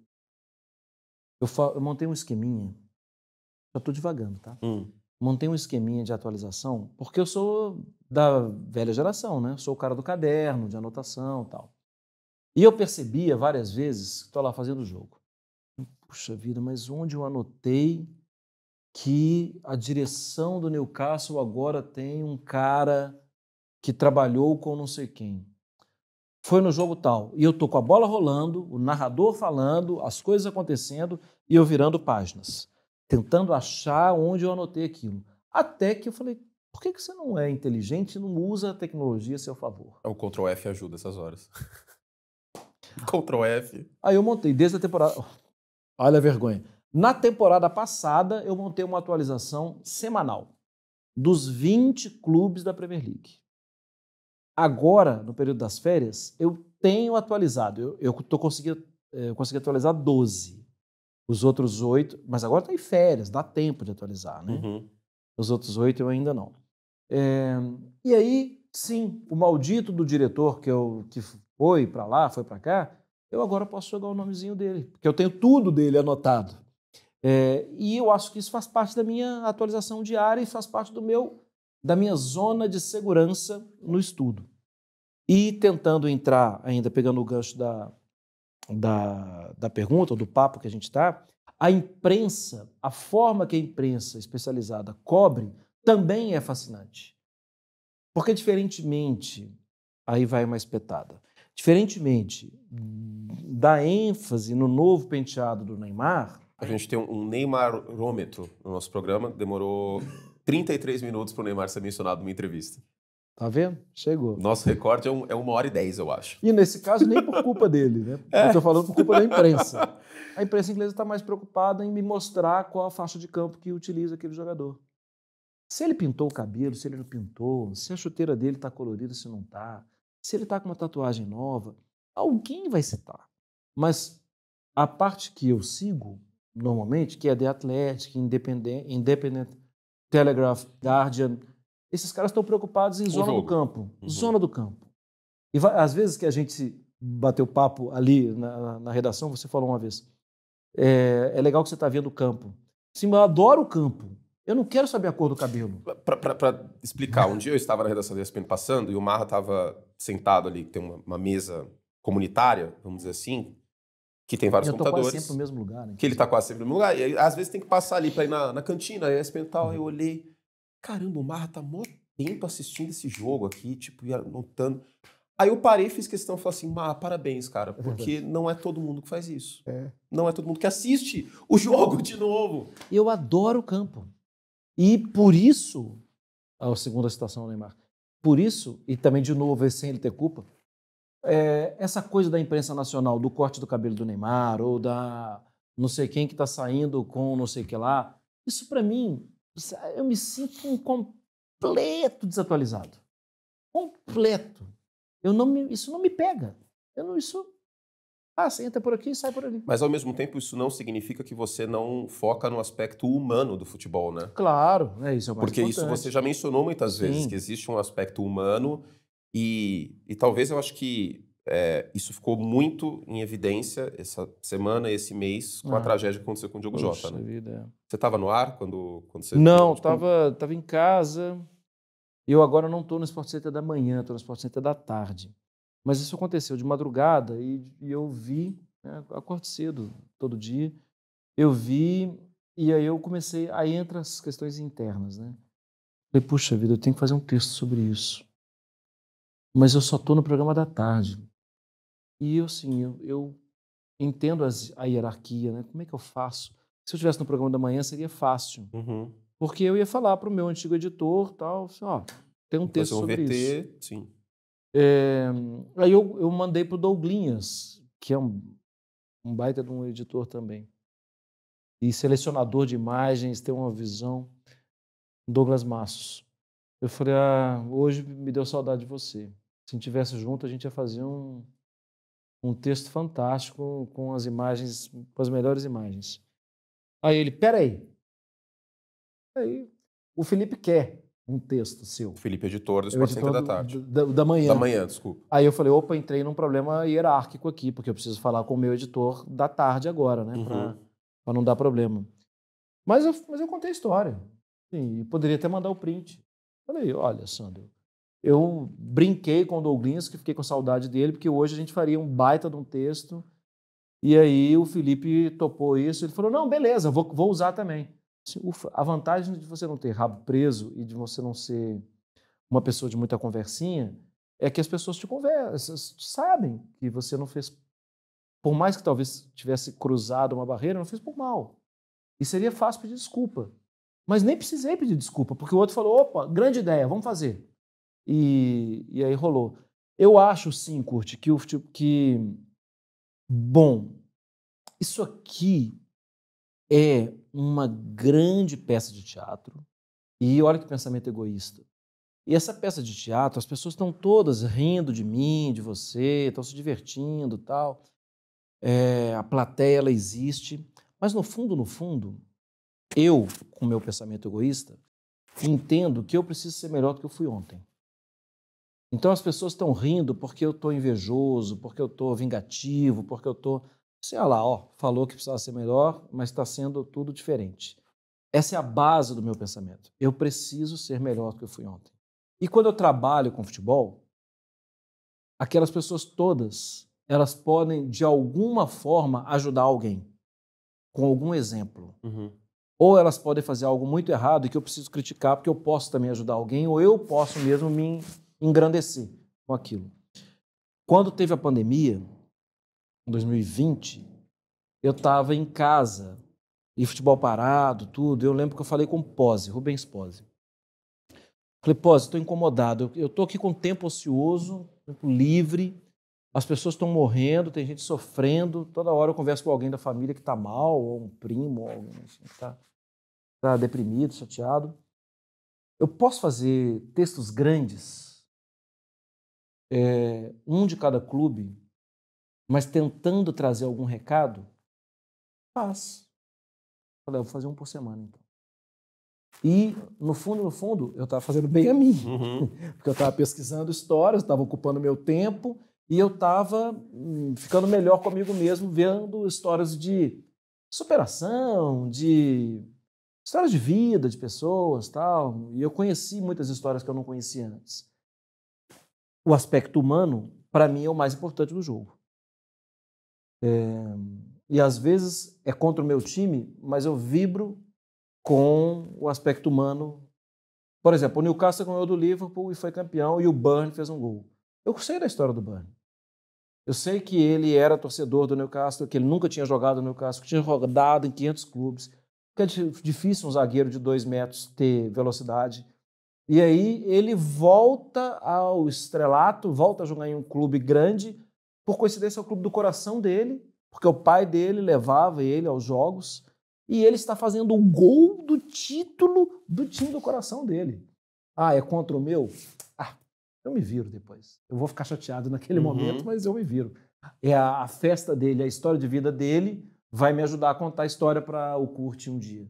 Speaker 1: eu montei um esqueminha, já estou divagando, tá? Montei um esqueminha de atualização, porque eu sou da velha geração, né? Sou o cara do caderno, de anotação e tal. E eu percebia várias vezes que estou lá fazendo o jogo. Puxa vida, mas onde eu anotei que a direção do Newcastle agora tem um cara que trabalhou com não sei quem? Foi no jogo tal. E eu tô com a bola rolando, o narrador falando, as coisas acontecendo e eu virando páginas, tentando achar onde eu anotei aquilo. Até que eu falei, por que você não é inteligente e não usa a tecnologia a seu favor?
Speaker 2: O Ctrl F ajuda essas horas. Ctrl F.
Speaker 1: Aí eu montei desde a temporada... Olha a vergonha. Na temporada passada, eu montei uma atualização semanal dos 20 clubes da Premier League. Agora, no período das férias, eu tenho atualizado. Eu consegui atualizar 12. Os outros 8... Mas agora está em férias, dá tempo de atualizar, né?
Speaker 2: Uhum.
Speaker 1: Os outros 8 eu ainda não. E aí, sim, o maldito do diretor que foi para lá, foi para cá, eu agora posso jogar o nomezinho dele, porque eu tenho tudo dele anotado. E eu acho que isso faz parte da minha atualização diária e faz parte da minha zona de segurança no estudo. E tentando entrar, ainda pegando o gancho da pergunta, do papo que a gente está, a imprensa, a forma que a imprensa especializada cobre, também é fascinante. Porque diferentemente, aí vai uma espetada, diferentemente da ênfase no novo penteado do Neymar...
Speaker 2: A gente tem um Neymarômetro no nosso programa, demorou 33 minutos para o Neymar ser mencionado numa entrevista.
Speaker 1: Tá vendo? Chegou.
Speaker 2: Nosso recorde é 1h10, eu acho.
Speaker 1: E nesse caso, nem por culpa dele, né? Eu estou falando por culpa da imprensa. A imprensa inglesa está mais preocupada em me mostrar qual a faixa de campo que utiliza aquele jogador. Se ele pintou o cabelo, se ele não pintou, se a chuteira dele está colorida, se não está, se ele está com uma tatuagem nova, alguém vai citar. Mas a parte que eu sigo, normalmente, que é The Athletic, Independent Telegraph, Guardian. Esses caras estão preocupados em zona do campo. Zona do campo. E às vezes que a gente bateu papo ali na redação, você falou uma vez, é legal que você está vendo o campo. Sim, eu adoro o campo. Eu não quero saber a cor do cabelo.
Speaker 2: Para explicar, um dia eu estava na redação da ESPN passando e o Marra estava sentado ali, tem uma mesa comunitária, vamos dizer assim, que tem vários computadores.
Speaker 1: Eu tô quase sempre no mesmo lugar. Né?
Speaker 2: Que ele está quase sempre no mesmo lugar. E aí, às vezes tem que passar ali para ir na cantina, a ESPN e tal. Eu olhei, caramba, o Marra tá mó tempo assistindo esse jogo aqui, tipo, e anotando. Aí eu parei e fiz questão e falei assim, parabéns, cara, porque não é todo mundo que faz isso. Não é todo mundo que assiste o jogo de novo.
Speaker 1: Eu adoro o campo. E por isso, a segunda citação do Neymar, por isso, e também de novo, sem ele ter culpa, essa coisa da imprensa nacional, do corte do cabelo do Neymar, ou da não sei quem que está saindo com não sei o que lá, isso para mim, eu me sinto um completo desatualizado. Completo. Isso não me pega. Você entra por aqui e sai por ali.
Speaker 2: Mas, ao mesmo tempo, isso não significa que você não foca no aspecto humano do futebol, né?
Speaker 1: Claro, isso é o mais
Speaker 2: Porque
Speaker 1: importante.
Speaker 2: isso você já mencionou muitas vezes, que existe um aspecto humano e talvez eu acho que isso ficou muito em evidência essa semana, esse mês, com a tragédia que aconteceu com o Diogo Jota. Né?
Speaker 1: Vida.
Speaker 2: Você estava no ar quando você...
Speaker 1: Não, estava em casa. Eu agora não estou no Sport Center da manhã, estou no Sport Center da tarde. Mas isso aconteceu de madrugada e eu vi, acordo cedo, todo dia, eu vi e aí eu comecei, aí entra as questões internas, né? Falei, puxa vida, eu tenho que fazer um texto sobre isso. Mas eu só estou no programa da tarde. E eu entendo a hierarquia, né? Como é que eu faço? Se eu estivesse no programa da manhã, seria fácil. Porque eu ia falar para o meu antigo editor, tal, assim, tem um texto sobre isso.
Speaker 2: Sim.
Speaker 1: Aí eu mandei para o Douglinhas, que é um baita de um editor também. E selecionador de imagens, tem uma visão. Douglas Massos. Eu falei, hoje me deu saudade de você. Se a gente estivesse junto, a gente ia fazer um texto fantástico com as imagens, com as melhores imagens. Aí ele, peraí. Aí o Felipe quer um texto seu.
Speaker 2: O Felipe, editor do Sport Center da tarde.
Speaker 1: Da manhã.
Speaker 2: Da manhã, desculpa.
Speaker 1: Aí eu falei, entrei num problema hierárquico aqui, porque eu preciso falar com o meu editor da tarde agora, né? Para não dar problema. Mas eu contei a história. Sim, poderia até mandar o print. Falei, olha, Sandro, eu brinquei com o Douglas, que fiquei com saudade dele, porque hoje a gente faria um baita de um texto. E aí o Felipe topou isso. Ele falou, não, beleza, vou usar também. A vantagem de você não ter rabo preso e de você não ser uma pessoa de muita conversinha é que as pessoas te conversam, sabem que você não fez, por mais que talvez tivesse cruzado uma barreira, não fez por mal. E seria fácil pedir desculpa. Mas nem precisei pedir desculpa, porque o outro falou, opa, grande ideia, vamos fazer. E aí rolou. Eu acho, sim, Curti, bom, isso aqui é uma grande peça de teatro. E olha que pensamento egoísta. E essa peça de teatro, as pessoas estão todas rindo de mim, de você, estão se divertindo e tal. A plateia, ela existe. Mas no fundo, eu, com o meu pensamento egoísta, entendo que eu preciso ser melhor do que eu fui ontem. Então as pessoas estão rindo porque eu estou invejoso, porque eu estou vingativo, porque eu estou... Sei lá, falou que precisava ser melhor, mas está sendo tudo diferente. Essa é a base do meu pensamento. Eu preciso ser melhor do que eu fui ontem. E quando eu trabalho com futebol, aquelas pessoas todas, elas podem, de alguma forma, ajudar alguém, com algum exemplo. Ou elas podem fazer algo muito errado e que eu preciso criticar porque eu posso também ajudar alguém, ou eu posso mesmo me engrandecer com aquilo. Quando teve a pandemia, em 2020, eu estava em casa, e futebol parado, tudo. Eu lembro que eu falei com o Rubens Pozzi. Falei, Pozzi, estou incomodado. Eu estou aqui com tempo ocioso, tempo livre, as pessoas estão morrendo, tem gente sofrendo. Toda hora eu converso com alguém da família que está mal, ou um primo, ou alguém assim, que está deprimido, chateado. Eu posso fazer textos grandes, um de cada clube, mas tentando trazer algum recado? Falei, eu vou fazer um por semana, então. E, no fundo, eu estava fazendo bem a mim.
Speaker 2: Uhum.
Speaker 1: Porque eu estava pesquisando histórias, estava ocupando meu tempo e eu estava ficando melhor comigo mesmo, vendo histórias de superação, de histórias de vida de pessoas, tal. E eu conheci muitas histórias que eu não conhecia antes. O aspecto humano, para mim, é o mais importante do jogo. E às vezes é contra o meu time, mas eu vibro com o aspecto humano. Por exemplo, o Newcastle ganhou do Liverpool e foi campeão, e o Burnley fez um gol. Eu sei da história do Burnley. Eu sei que ele era torcedor do Newcastle, que ele nunca tinha jogado no Newcastle, que tinha rodado em 500 clubes, que é difícil um zagueiro de 2 metros ter velocidade. E aí ele volta ao estrelato, volta a jogar em um clube grande, por coincidência é o clube do coração dele, porque o pai dele levava ele aos jogos, e ele está fazendo o gol do título do time do coração dele. Ah, é contra o meu? Ah, eu me viro depois. Eu vou ficar chateado naquele momento, mas eu me viro. É a festa dele, a história de vida dele vai me ajudar a contar a história para o Kurt um dia.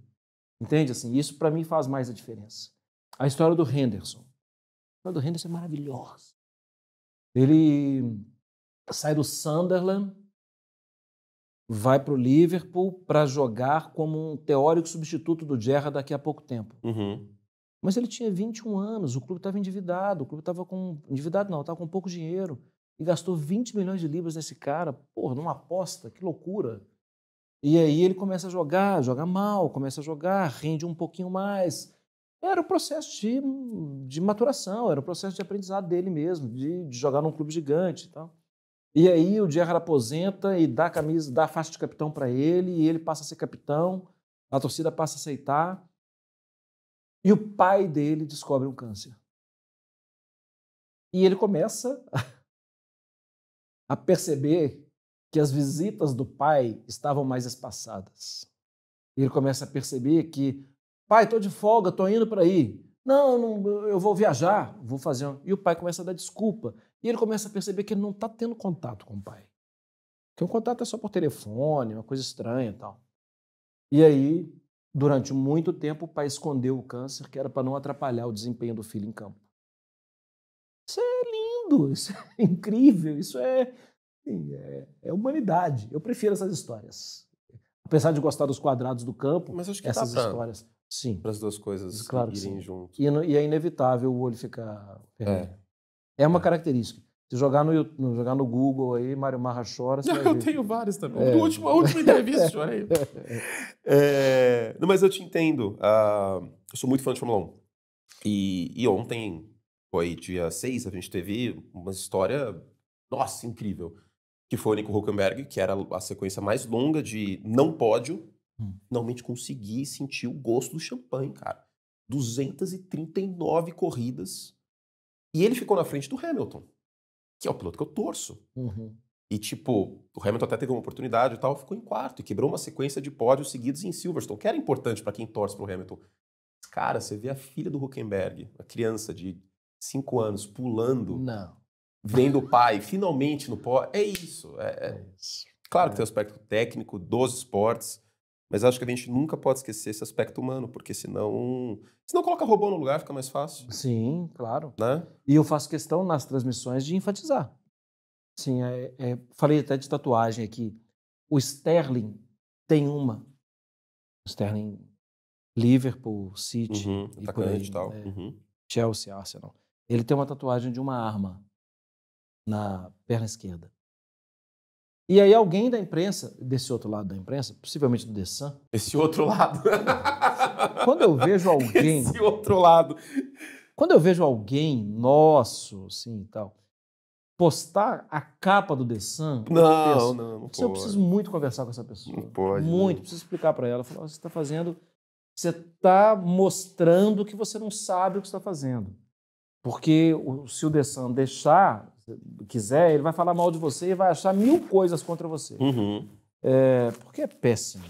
Speaker 1: Entende? Assim, isso para mim faz mais a diferença. A história do Henderson. A história do Henderson é maravilhosa. Ele sai do Sunderland, vai para o Liverpool para jogar como um teórico substituto do Gerrard daqui a pouco tempo.
Speaker 2: Uhum.
Speaker 1: Mas ele tinha 21 anos, o clube estava endividado, o clube estava com... Endividado não, estava com pouco dinheiro. E gastou 20 milhões de libras nesse cara, porra, numa aposta, que loucura. E aí ele começa a jogar, joga mal, começa a jogar, rende um pouquinho mais. Era o processo de maturação, era o processo de aprendizado dele mesmo, de jogar num clube gigante e tal. E aí o Gerrard aposenta e dá a camisa, dá a faixa de capitão para ele, e ele passa a ser capitão, a torcida passa a aceitar. E o pai dele descobre um câncer. E ele começa a perceber que as visitas do pai estavam mais espaçadas. E ele começa a perceber que, pai, estou de folga, estou indo para aí. Não, eu vou viajar, vou fazer. E o pai começa a dar desculpa. E ele começa a perceber que ele não está tendo contato com o pai. Que o contato é só por telefone, uma coisa estranha e tal. E aí, durante muito tempo, o pai escondeu o câncer, que era para não atrapalhar o desempenho do filho em campo. Isso é lindo, isso é incrível, isso é humanidade. Eu prefiro essas histórias. Apesar de gostar dos quadrados do campo,
Speaker 2: Mas acho que
Speaker 1: essas histórias, sim.
Speaker 2: Para as duas coisas
Speaker 1: Claro que
Speaker 2: irem
Speaker 1: sim.
Speaker 2: junto.
Speaker 1: E é inevitável o olho ficar vermelho. É uma característica. Se jogar no Google aí, Mário Marra chora, você vai ver.
Speaker 2: Eu tenho vários também. A última entrevista, chorei. Não, mas eu te entendo. Eu sou muito fã de Fórmula 1. E ontem, foi dia 6, a gente teve uma história, nossa, incrível. Que foi o Nico Hülkenberg, que era a sequência mais longa de não pódio, finalmente consegui sentir o gosto do champanhe, cara. 239 corridas. E ele ficou na frente do Hamilton, que é o piloto que eu torço.
Speaker 1: Uhum.
Speaker 2: E, tipo, o Hamilton até teve uma oportunidade e tal, ficou em quarto e quebrou uma sequência de pódios seguidos em Silverstone, que era importante pra quem torce pro Hamilton. Mas, cara, você vê a filha do Hülkenberg, a criança de 5 anos, pulando, vendo o pai finalmente no pódio. É isso. Claro que tem o aspecto técnico dos esportes, mas acho que a gente nunca pode esquecer esse aspecto humano, porque senão coloca robô no lugar, fica mais fácil.
Speaker 1: Sim, claro.
Speaker 2: Né?
Speaker 1: E eu faço questão nas transmissões de enfatizar. Sim, falei até de tatuagem aqui. O Sterling tem uma. O Sterling, Liverpool, City, e por aí,
Speaker 2: Atacante e tal.
Speaker 1: Chelsea, Arsenal. Ele tem uma tatuagem de uma arma na perna esquerda. E aí alguém da imprensa, desse outro lado da imprensa, possivelmente do The Sun...
Speaker 2: Esse outro lado.
Speaker 1: Quando eu vejo alguém...
Speaker 2: Esse outro lado.
Speaker 1: Quando eu vejo alguém nosso, assim, e tal, postar a capa do The Sun...
Speaker 2: Não pode.
Speaker 1: Eu preciso muito conversar com essa pessoa.
Speaker 2: Não pode.
Speaker 1: Muito. Preciso explicar para ela. Falar, você está mostrando que você não sabe o que está fazendo. Porque se o The Sun quiser, ele vai falar mal de você e vai achar 1000 coisas contra você. Porque é péssimo.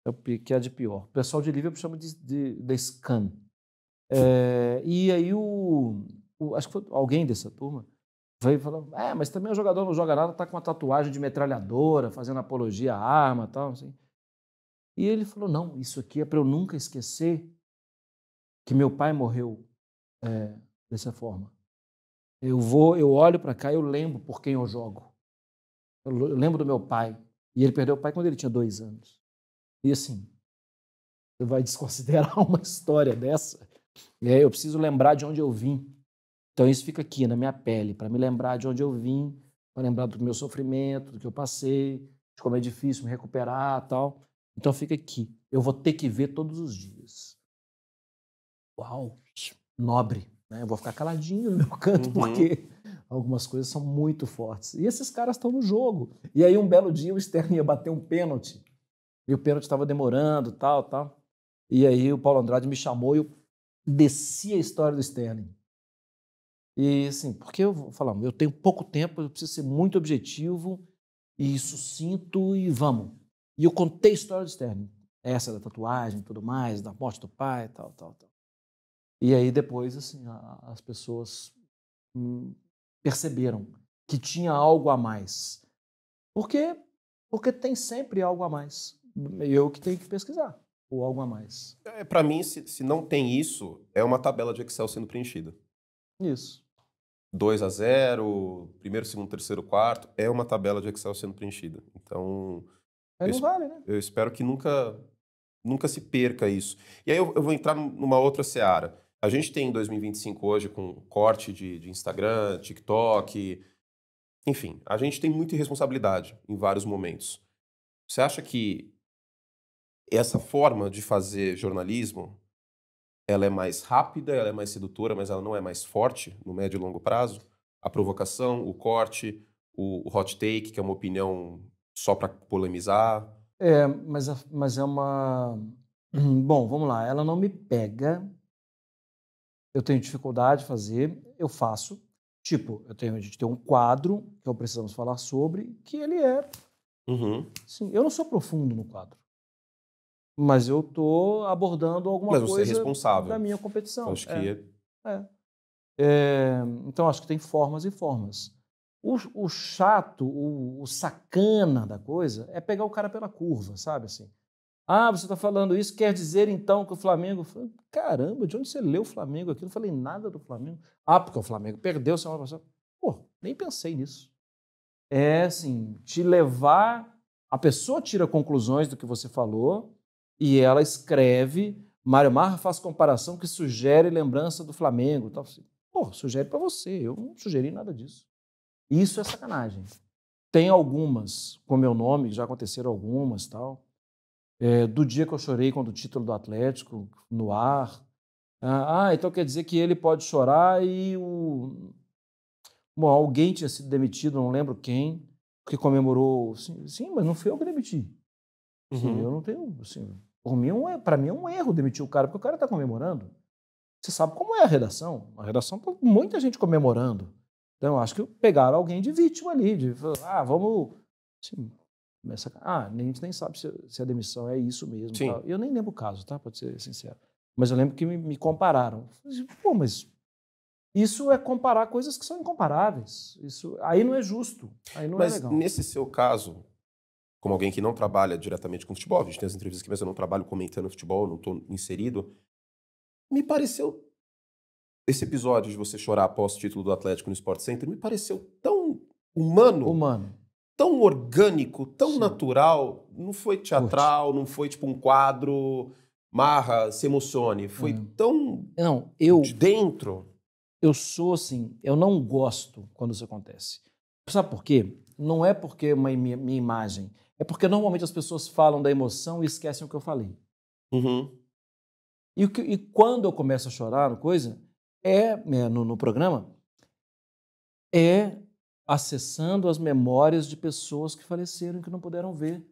Speaker 1: É o que é de pior. O pessoal de Liverpool chama de scan. E aí acho que foi alguém dessa turma veio falando, mas também o jogador não joga nada, tá com uma tatuagem de metralhadora, fazendo apologia à arma e tal, assim. E ele falou, não, isso aqui é para eu nunca esquecer que meu pai morreu dessa forma. Eu olho para cá, eu lembro por quem eu jogo. Eu lembro do meu pai. E ele perdeu o pai quando ele tinha 2 anos. E assim, você vai desconsiderar uma história dessa? Eu preciso lembrar de onde eu vim. Então isso fica aqui na minha pele, para me lembrar de onde eu vim, para lembrar do meu sofrimento, do que eu passei, de como é difícil me recuperar, tal. Então fica aqui. Eu vou ter que ver todos os dias. Uau, nobre, né? Eu vou ficar caladinho no meu canto porque algumas coisas são muito fortes. E esses caras estão no jogo. E aí um belo dia o Sterling ia bater um pênalti. E o pênalti estava demorando, tal. E aí o Paulo Andrade me chamou e eu desci a história do Sterling. E assim, porque eu vou falar, eu tenho pouco tempo, eu preciso ser muito objetivo e sucinto e vamos. E eu contei a história do Sterling. Essa da tatuagem e tudo mais, da morte do pai, tal. E aí depois, assim, as pessoas perceberam que tinha algo a mais. Porque tem sempre algo a mais. Eu que tenho que pesquisar o algo a mais.
Speaker 2: Para mim, se não tem isso, é uma tabela de Excel sendo preenchida.
Speaker 1: Isso.
Speaker 2: 2-0, primeiro, segundo, terceiro, quarto, é uma tabela de Excel sendo preenchida. Então,
Speaker 1: Aí não vale, né?
Speaker 2: eu espero que nunca se perca isso. E aí eu vou entrar numa outra seara. A gente tem em 2025 hoje com corte de Instagram, TikTok, enfim, a gente tem muita irresponsabilidade em vários momentos. Você acha que essa forma de fazer jornalismo, ela é mais rápida, ela é mais sedutora, mas ela não é mais forte no médio e longo prazo? A provocação, o corte, o hot take, que é uma opinião só para polemizar.
Speaker 1: Mas é uma... Bom, vamos lá. Ela não me pega. Eu tenho dificuldade de fazer. Eu faço. Tipo, a gente tem um quadro que eu precisamos falar sobre, que ele é... Sim, eu não sou profundo no quadro. Mas eu estou abordando alguma
Speaker 2: Mas você é
Speaker 1: coisa
Speaker 2: responsável.
Speaker 1: da minha competição.
Speaker 2: Acho que
Speaker 1: Então, acho que tem formas e formas. O chato, o sacana da coisa é pegar o cara pela curva, sabe assim? Ah, você está falando isso, quer dizer então que o Flamengo... Caramba, de onde você leu o Flamengo aqui? Eu não falei nada do Flamengo. Ah, porque o Flamengo perdeu semana passada. Pô, nem pensei nisso. É assim, te levar... A pessoa tira conclusões do que você falou e ela escreve... Mário Marra faz comparação que sugere lembrança do Flamengo. Tal. Pô, sugere para você, eu não sugeri nada disso. Isso é sacanagem. Tem algumas, com meu nome, já aconteceram algumas, tal. Do dia que eu chorei quando o título do Atlético, no ar. Então quer dizer que ele pode chorar e Bom, alguém tinha sido demitido, não lembro quem, que comemorou. Sim, mas não fui eu que demiti. Sim, eu não tenho... Assim, para mim é um erro demitir o cara, porque o cara está comemorando. Você sabe como é a redação. A redação está muita gente comemorando. Então, acho que pegaram alguém de vítima ali, vamos... Assim, a gente nem sabe se a demissão é isso mesmo. Tal. Eu nem lembro o caso, tá? Pode ser sincero. Mas eu lembro que me compararam. Pô, mas isso é comparar coisas que são incomparáveis. Aí não é justo, aí não é legal.
Speaker 2: Mas nesse seu caso, como alguém que não trabalha diretamente com futebol, a gente tem as entrevistas aqui, mas eu não trabalho comentando futebol, não estou inserido, me pareceu... Esse episódio de você chorar após o título do Atlético no Sport Center me pareceu tão humano. Tão orgânico, tão natural. Não foi teatral, não foi tipo um quadro, Marra, se emocione. Foi tão de dentro.
Speaker 1: Eu sou assim, eu não gosto quando isso acontece. Sabe por quê? Não é porque é minha imagem, é porque normalmente as pessoas falam da emoção e esquecem o que eu falei. E quando eu começo a chorar no programa, é acessando as memórias de pessoas que faleceram e que não puderam ver.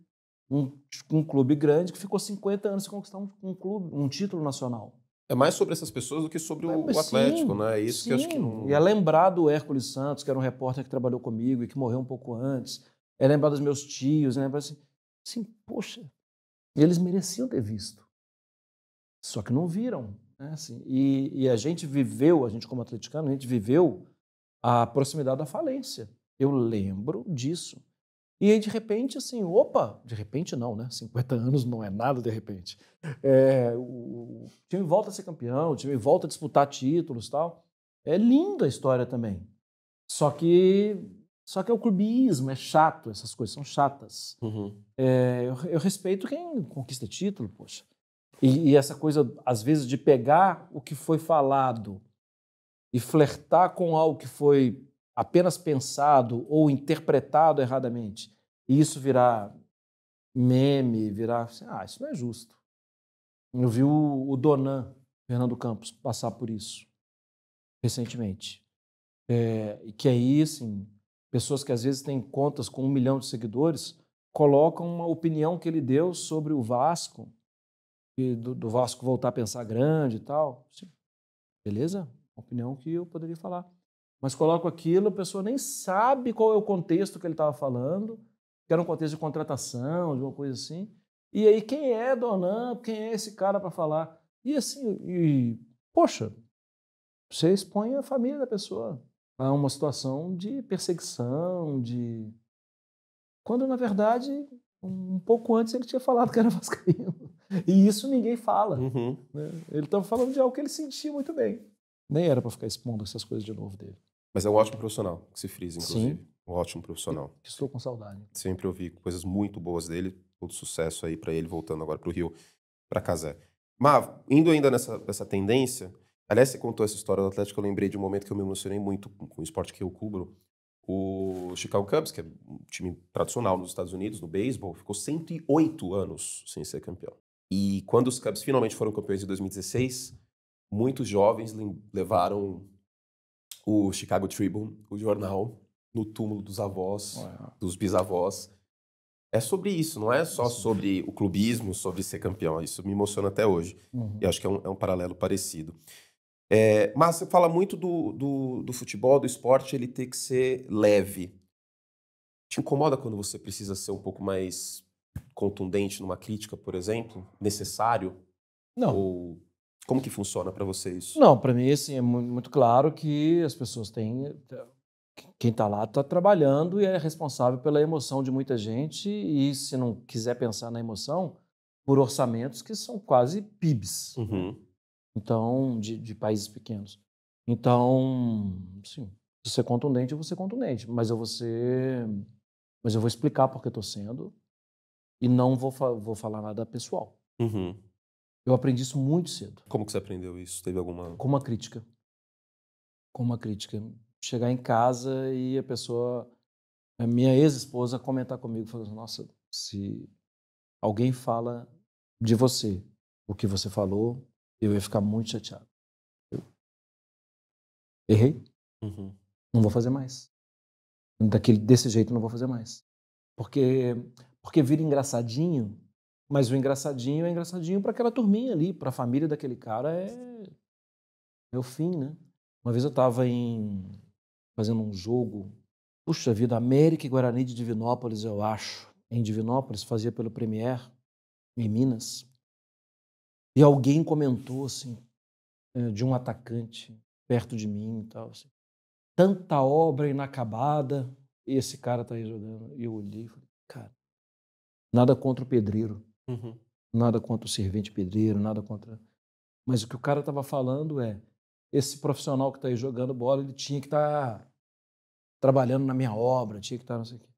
Speaker 1: Um clube grande que ficou 50 anos sem conquistar um título nacional.
Speaker 2: É mais sobre essas pessoas do que sobre o Atlético, né? É isso que eu acho que não...
Speaker 1: E é lembrar do Hércules Santos, que era um repórter que trabalhou comigo e que morreu um pouco antes. É lembrar dos meus tios, é lembrar assim, poxa, eles mereciam ter visto. Só que não viram. Né? Assim, e a gente como atleticano, a gente viveu a proximidade da falência. Eu lembro disso. E aí, de repente, assim, de repente não, né? 50 anos não é nada de repente. time volta a ser campeão, o time volta a disputar títulos e tal. É linda a história também. Só que é o clubismo, é chato, essas coisas são chatas. Eu respeito quem conquista título, poxa. E essa coisa, às vezes, de pegar o que foi falado e flertar com algo que foi apenas pensado ou interpretado erradamente, e isso virar meme, virar... isso não é justo. Eu vi o Donan, Fernando Campos, passar por isso recentemente. E que aí, assim, pessoas que às vezes têm contas com 1 milhão de seguidores colocam uma opinião que ele deu sobre o Vasco, e do Vasco voltar a pensar grande e tal. Beleza? Uma opinião que eu poderia falar. Mas coloco aquilo, a pessoa nem sabe qual é o contexto que ele estava falando, que era um contexto de contratação, de uma coisa assim. E aí, quem é Donan? Quem é esse cara para falar? E assim, poxa, você expõe a família da pessoa a uma situação de perseguição, quando, na verdade, um pouco antes ele tinha falado que era vascaíno. E isso ninguém fala. Né? Ele estava falando de algo que ele sentia muito bem. Nem era para ficar expondo essas coisas de novo dele.
Speaker 2: Mas é um ótimo profissional, que se frisa, inclusive.
Speaker 1: Sim.
Speaker 2: Um ótimo profissional.
Speaker 1: Estou com saudade.
Speaker 2: Sempre ouvi coisas muito boas dele. Todo sucesso aí para ele, voltando agora para o Rio, para Cazé. Mas, indo ainda nessa tendência, aliás, você contou essa história do Atlético, eu lembrei de um momento que eu me emocionei muito com o esporte que eu cubro. O Chicago Cubs, que é um time tradicional nos Estados Unidos, no beisebol, ficou 108 anos sem ser campeão. E quando os Cubs finalmente foram campeões em 2016, muitos jovens levaram o Chicago Tribune, o jornal, no túmulo dos avós, dos bisavós. É sobre isso, não é só sobre o clubismo, sobre ser campeão. Isso me emociona até hoje. E acho que é um paralelo parecido. Mas você fala muito do futebol, do esporte, ele ter que ser leve. Te incomoda quando você precisa ser um pouco mais contundente numa crítica, por exemplo? Necessário?
Speaker 1: Não.
Speaker 2: Ou como que funciona para você isso?
Speaker 1: Não, para mim assim, é muito claro que as pessoas têm... Quem está lá está trabalhando e é responsável pela emoção de muita gente e, se não quiser pensar na emoção, por orçamentos que são quase PIBs. Né? Então, de países pequenos. Então, sim, se ser contundente, eu vou ser contundente, mas eu vou explicar por que estou sendo e não vou falar nada pessoal. Eu aprendi isso muito cedo.
Speaker 2: Como que você aprendeu isso? Teve alguma...
Speaker 1: Com uma crítica. Com uma crítica. Chegar em casa e a minha ex-esposa, comentar comigo, falando: nossa, se alguém fala de você, o que você falou, eu ia ficar muito chateado. Eu errei. Não vou fazer mais. Desse jeito não vou fazer mais. Porque vira engraçadinho, mas o engraçadinho é engraçadinho para aquela turminha ali, para a família daquele cara é o fim, né? Uma vez eu estava fazendo um jogo, puxa vida, América e Guarani de Divinópolis, eu acho. Em Divinópolis, fazia pelo Premier, em Minas. E alguém comentou, assim, de um atacante perto de mim e tal, assim. Tanta obra inacabada, e esse cara tá aí jogando. E eu olhei e falei: cara, nada contra o pedreiro, nada contra o servente pedreiro, nada contra... Mas o que o cara estava falando esse profissional que está aí jogando bola, ele tinha que estar trabalhando na minha obra, tinha que estar não sei o quê.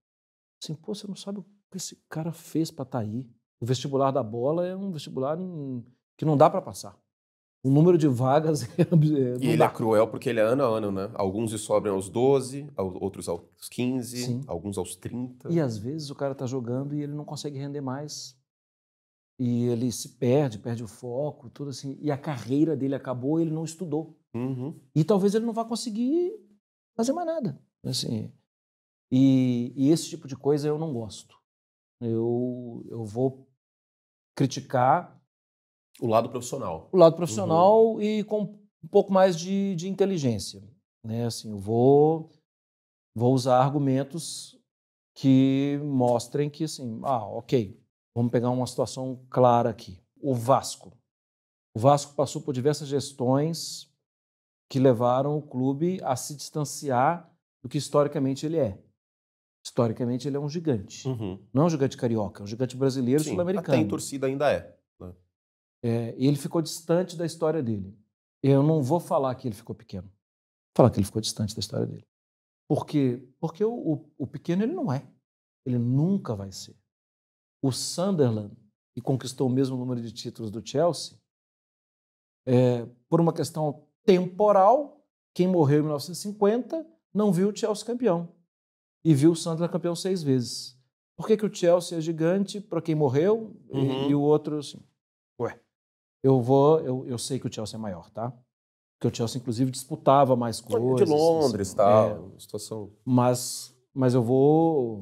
Speaker 1: Assim, pô, você não sabe o que esse cara fez para estar aí. O vestibular da bola é um vestibular que não dá para passar. O número de vagas
Speaker 2: E ele é cruel porque ele é ano a ano, né? Alguns sobram aos 12, outros aos 15, sim, alguns aos 30.
Speaker 1: E às vezes o cara tá jogando e ele não consegue render mais. E ele se perde o foco, tudo assim. E a carreira dele acabou, ele não estudou. E talvez ele não vá conseguir fazer mais nada. Assim, e esse tipo de coisa eu não gosto. Eu vou criticar
Speaker 2: o lado profissional.
Speaker 1: O lado profissional e com um pouco mais de inteligência. Né? Assim, eu vou usar argumentos que mostrem que, assim, ok, vamos pegar uma situação clara aqui. O Vasco passou por diversas gestões que levaram o clube a se distanciar do que historicamente ele é. Historicamente ele é um gigante. Não é um gigante carioca, é um gigante brasileiro e sul-americano.
Speaker 2: Até em torcida ainda é. Né?
Speaker 1: E ele ficou distante da história dele. Eu não vou falar que ele ficou pequeno. Vou falar que ele ficou distante da história dele. Por quê? Porque o pequeno ele não é. Ele nunca vai ser. O Sunderland, que conquistou o mesmo número de títulos do Chelsea, por uma questão temporal, quem morreu em 1950 não viu o Chelsea campeão. E viu o Sunderland campeão 6 vezes. Por que o Chelsea é gigante para quem morreu e o outro assim? Ué, eu sei que o Chelsea é maior, tá? Porque o Chelsea, inclusive, disputava mais coisas.
Speaker 2: De Londres,
Speaker 1: assim,
Speaker 2: tal, situação.
Speaker 1: Mas eu vou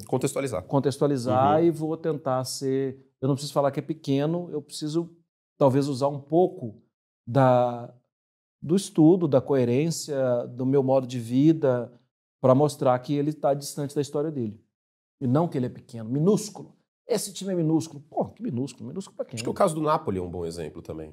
Speaker 2: contextualizar
Speaker 1: e vou tentar ser... Eu não preciso falar que é pequeno, eu preciso talvez usar um pouco do estudo, da coerência, do meu modo de vida, para mostrar que ele está distante da história dele. E não que ele é pequeno, minúsculo. Esse time é minúsculo. Pô, que minúsculo? Minúsculo para quem?
Speaker 2: Acho que o caso do Napoli é um bom exemplo também.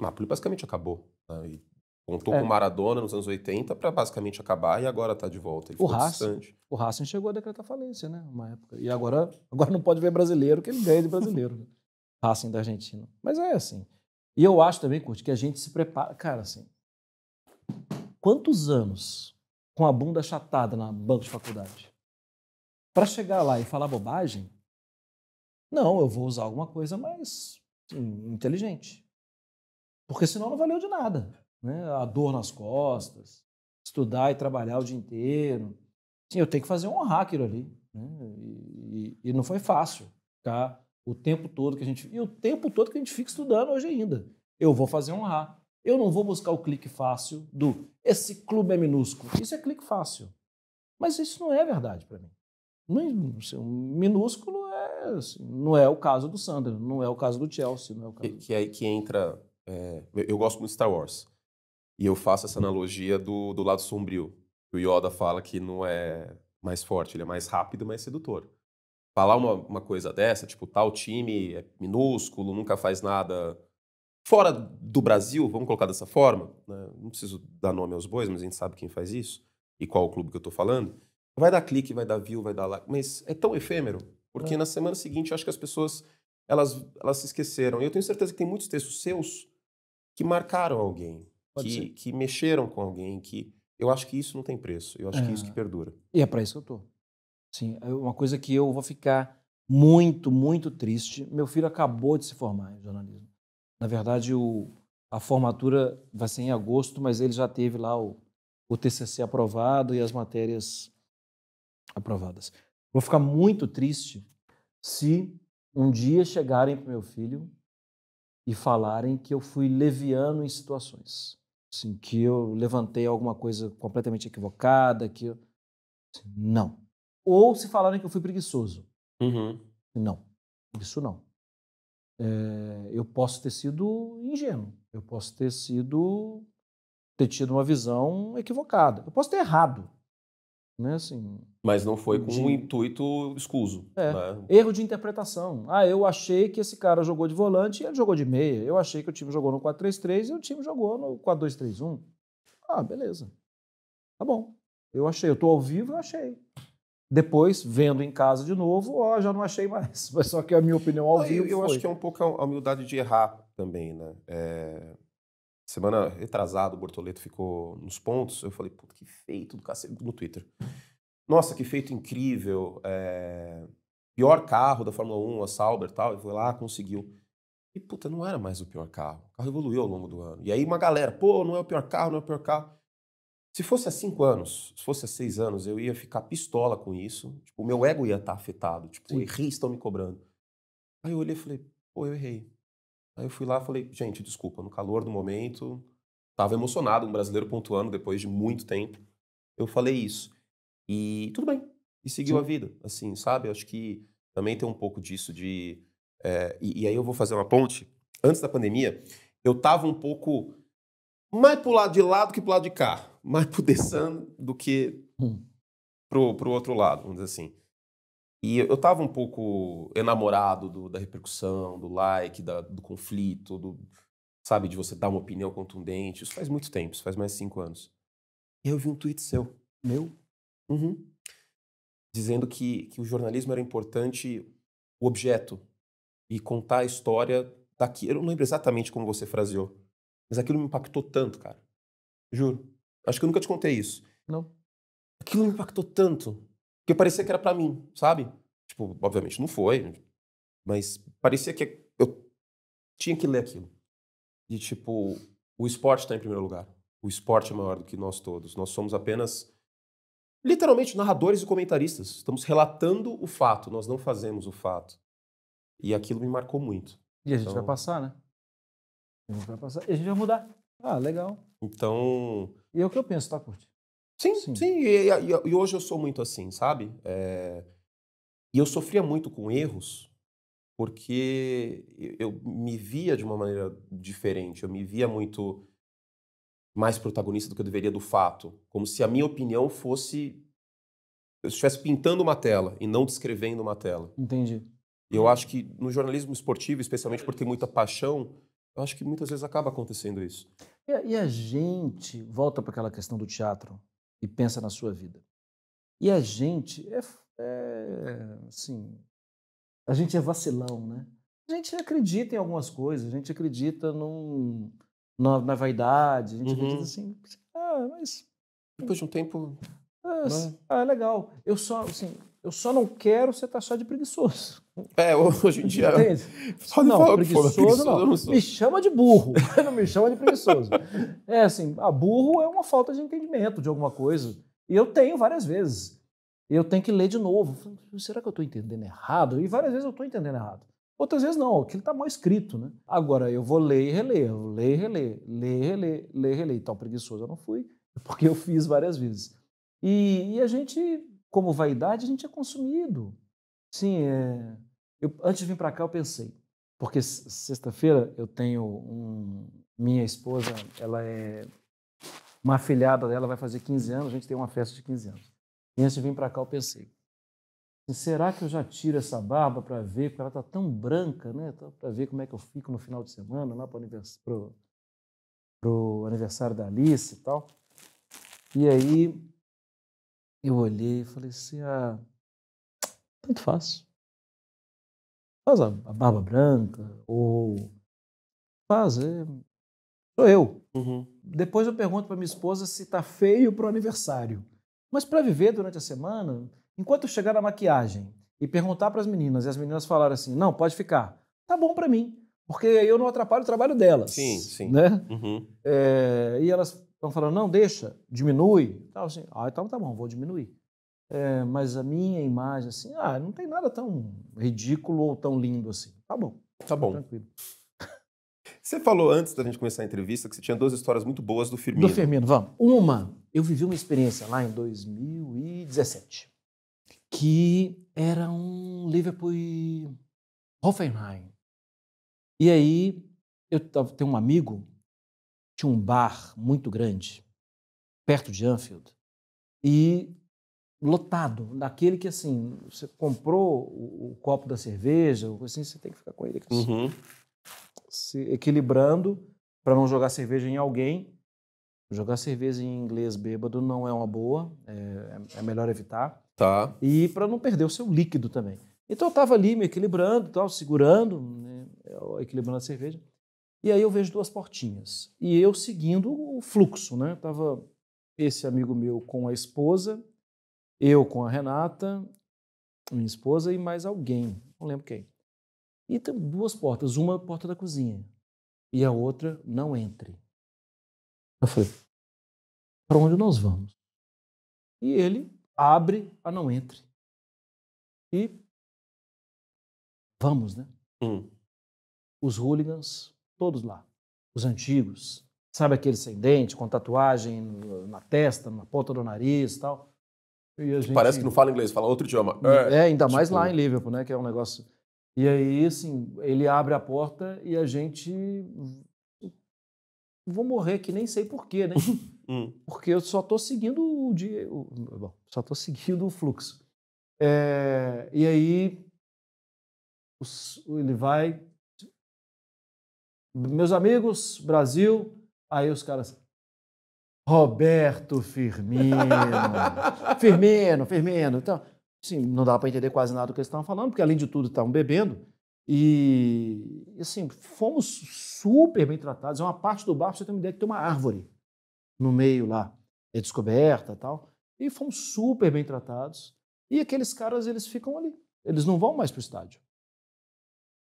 Speaker 2: O Napoli basicamente acabou. Né? E contou com o Maradona nos anos 80 para basicamente acabar e agora está de volta. E ficou distante.
Speaker 1: O Racing chegou a decretar falência, né? Uma época. E agora não pode ver brasileiro, que ele ganha de brasileiro. Né? Racing da Argentina. Mas é assim. E eu acho também, Curti, que a gente se prepara... Cara, assim... Quantos anos com a bunda achatada na banco de faculdade? Para chegar lá e falar bobagem? Não, eu vou usar alguma coisa mais inteligente. Porque senão não valeu de nada. Né? A dor nas costas, estudar e trabalhar o dia inteiro. Sim, eu tenho que fazer honrar aquilo ali. Né? E não foi fácil ficar o tempo todo que a gente... E o tempo todo que a gente fica estudando hoje ainda. Eu vou fazer honrar. Eu não vou buscar o clique fácil do esse clube é minúsculo. Isso é clique fácil. Mas isso não é verdade para mim. Minúsculo não é o caso do Sunderland, não é o caso do Chelsea. Não é o caso
Speaker 2: que aí que entra... eu gosto muito de Star Wars. E eu faço essa analogia do lado sombrio. O Yoda fala que não é mais forte, ele é mais rápido, mais sedutor. Falar uma coisa dessa, tipo, tal time é minúsculo, nunca faz nada... Fora do Brasil, vamos colocar dessa forma, né? Não preciso dar nome aos bois, mas a gente sabe quem faz isso e qual o clube que eu tô falando. Vai dar clique, vai dar view, vai dar like, mas é tão efêmero, porque na semana seguinte eu acho que as pessoas elas se esqueceram. E eu tenho certeza que tem muitos textos seus que marcaram alguém, que mexeram com alguém, que eu acho que isso não tem preço, eu acho que é isso que perdura.
Speaker 1: E é para isso que eu tô. Sim, é uma coisa que eu vou ficar muito, muito triste. Meu filho acabou de se formar em jornalismo. Na verdade, a formatura vai ser em agosto, mas ele já teve lá o TCC aprovado e as matérias aprovadas. Vou ficar muito triste se um dia chegarem para o meu filho e falarem que eu fui leviano em situações. Assim, que eu levantei alguma coisa completamente equivocada, Não. Ou se falarem que eu fui preguiçoso. Não. Isso não. Eu posso ter sido ingênuo, eu posso ter tido uma visão equivocada, eu posso ter errado, né? Assim,
Speaker 2: mas não foi com um intuito escuso. Né?
Speaker 1: Erro de interpretação. Eu achei que esse cara jogou de volante e ele jogou de meia. Eu achei que o time jogou no 4-3-3 e o time jogou no 4-2-3-1. Beleza. Tá bom. Eu achei, eu tô ao vivo, eu achei. Depois, vendo em casa de novo, já não achei mais. Mas só que a minha opinião ao vivo
Speaker 2: eu acho que é um pouco a humildade de errar também, né? Semana retrasada, o Bortoleto ficou nos pontos. Eu falei, puta, que feito do cacete, no Twitter. Nossa, que feito incrível. Pior carro da Fórmula 1, a Sauber e tal. Ele foi lá, conseguiu. E, puta, não era mais o pior carro. O carro evoluiu ao longo do ano. E aí uma galera, pô, não é o pior carro, não é o pior carro. Se fosse há 5 anos, se fosse há 6 anos, eu ia ficar pistola com isso. Tipo, o meu ego ia estar afetado. Tipo, errei, estão me cobrando. Aí eu olhei e falei, pô, eu errei. Aí eu fui lá e falei, gente, desculpa, no calor do momento, tava emocionado, um brasileiro pontuando depois de muito tempo. Eu falei isso. E tudo bem. E seguiu a vida, assim, sabe? Eu acho que também tem um pouco disso de... E aí eu vou fazer uma ponte. Antes da pandemia, eu tava um pouco mais pro lado que pro lado de cá. Mais pro Dessan do que pro outro lado, vamos dizer assim. E eu tava um pouco enamorado da repercussão, do like, do conflito, sabe, de você dar uma opinião contundente. Isso faz muito tempo, isso faz mais de 5 anos. E eu vi um tweet seu.
Speaker 1: Meu?
Speaker 2: Dizendo que o jornalismo era importante, o objeto, e contar a história daqui, eu não lembro exatamente como você fraseou, mas aquilo me impactou tanto, cara. Juro. Acho que eu nunca te contei isso.
Speaker 1: Não.
Speaker 2: Aquilo me impactou tanto, que parecia que era pra mim, sabe? Tipo, obviamente não foi, mas parecia que eu tinha que ler aquilo. E tipo, o esporte tá em primeiro lugar. O esporte é maior do que nós todos. Nós somos apenas, literalmente, narradores e comentaristas. Estamos relatando o fato, nós não fazemos o fato. E aquilo me marcou muito.
Speaker 1: E a gente vai passar, né? A gente vai passar. E a gente vai mudar. Ah, legal.
Speaker 2: Então...
Speaker 1: E é o que eu penso, tá, Curti?
Speaker 2: Sim. E hoje eu sou muito assim, sabe? E eu sofria muito com erros, porque eu me via de uma maneira diferente. Eu me via muito mais protagonista do que eu deveria do fato. Como se a minha opinião fosse... Eu estivesse pintando uma tela e não descrevendo uma tela.
Speaker 1: Entendi.
Speaker 2: E eu acho que no jornalismo esportivo, especialmente por ter muita paixão, eu acho que muitas vezes acaba acontecendo isso.
Speaker 1: E a gente volta para aquela questão do teatro e pensa na sua vida. E a gente assim, a gente é vacilão, né? A gente acredita em algumas coisas, a gente acredita na vaidade, a gente acredita assim, mas...
Speaker 2: Depois de um tempo...
Speaker 1: legal. Eu só não quero você taxar de preguiçoso.
Speaker 2: Hoje em dia...
Speaker 1: Não, preguiçoso não. Me chama de burro, não me chama de preguiçoso. Burro é uma falta de entendimento de alguma coisa. E eu tenho várias vezes. Eu tenho que ler de novo. Será que eu estou entendendo errado? E várias vezes eu estou entendendo errado. Outras vezes não, aquilo está mal escrito, né? Agora, eu vou ler e reler, ler e reler. Então, preguiçoso eu não fui, porque eu fiz várias vezes. E a gente, como vaidade, a gente é consumido. Sim, antes de vir para cá eu pensei, porque sexta-feira eu tenho minha esposa, ela é uma afilhada dela, vai fazer 15 anos, a gente tem uma festa de 15 anos. E antes de vir para cá eu pensei, será que eu já tiro essa barba para ver, porque ela está tão branca, né? Para ver como é que eu fico no final de semana, lá para o aniversário da Alice e tal. E aí eu olhei e falei assim, tanto faz. Faz a barba branca, ou faz, sou eu.
Speaker 2: Uhum.
Speaker 1: Depois eu pergunto para minha esposa se está feio para o aniversário. Mas para viver durante a semana, enquanto eu chegar na maquiagem e perguntar para as meninas, e as meninas falaram assim, não, pode ficar, tá bom para mim, porque eu não atrapalho o trabalho delas.
Speaker 2: Sim.
Speaker 1: Né?
Speaker 2: Uhum.
Speaker 1: E elas estão falando, não, deixa, diminui. Assim, então tá bom, vou diminuir. Mas a minha imagem, assim, não tem nada tão ridículo ou tão lindo assim. Tá bom.
Speaker 2: Tá bom.
Speaker 1: Tranquilo.
Speaker 2: Você falou antes da gente começar a entrevista que você tinha 2 histórias muito boas do Firmino.
Speaker 1: Do Firmino, vamos. Uma, eu vivi uma experiência lá em 2017, que era um Liverpool e Hoffenheim. E aí, eu tenho um amigo, tinha um bar muito grande, perto de Anfield, e lotado, daquele que, assim, você comprou o copo da cerveja, assim, você tem que ficar com ele aqui,
Speaker 2: Uhum.
Speaker 1: se equilibrando para não jogar cerveja em alguém. Jogar cerveja em inglês bêbado não é uma boa, é melhor evitar.
Speaker 2: Tá.
Speaker 1: E para não perder o seu líquido também. Então eu estava ali me equilibrando, segurando, né, equilibrando a cerveja. E aí eu vejo 2 portinhas. E eu seguindo o fluxo, né? Tava esse amigo meu com a esposa, eu com a Renata, minha esposa, e mais alguém, não lembro quem. E tem 2 portas, uma porta da cozinha e a outra não entre. Eu falei, para onde nós vamos? E ele abre a não entre. E vamos, né? Os hooligans, todos lá. Os antigos. Sabe aquele sem dente, com tatuagem na testa, na ponta do nariz e tal? E a gente...
Speaker 2: Parece que não fala inglês, fala outro idioma.
Speaker 1: Ainda mais lá em Liverpool, né? Que é um negócio... E aí, assim, ele abre a porta e a gente... Vou morrer que nem sei porquê, né? Porque eu só estou seguindo só estou seguindo o fluxo. E aí ele vai, meus amigos, Brasil, aí os caras, Roberto Firmino, Firmino. Então, assim, não dá para entender quase nada do que eles estavam falando, porque além de tudo estavam bebendo. E assim, fomos super bem tratados. É uma parte do bar, pra você ter uma ideia, que tem uma árvore no meio lá, é descoberta e tal. E fomos super bem tratados. E aqueles caras, eles ficam ali. Eles não vão mais para o estádio.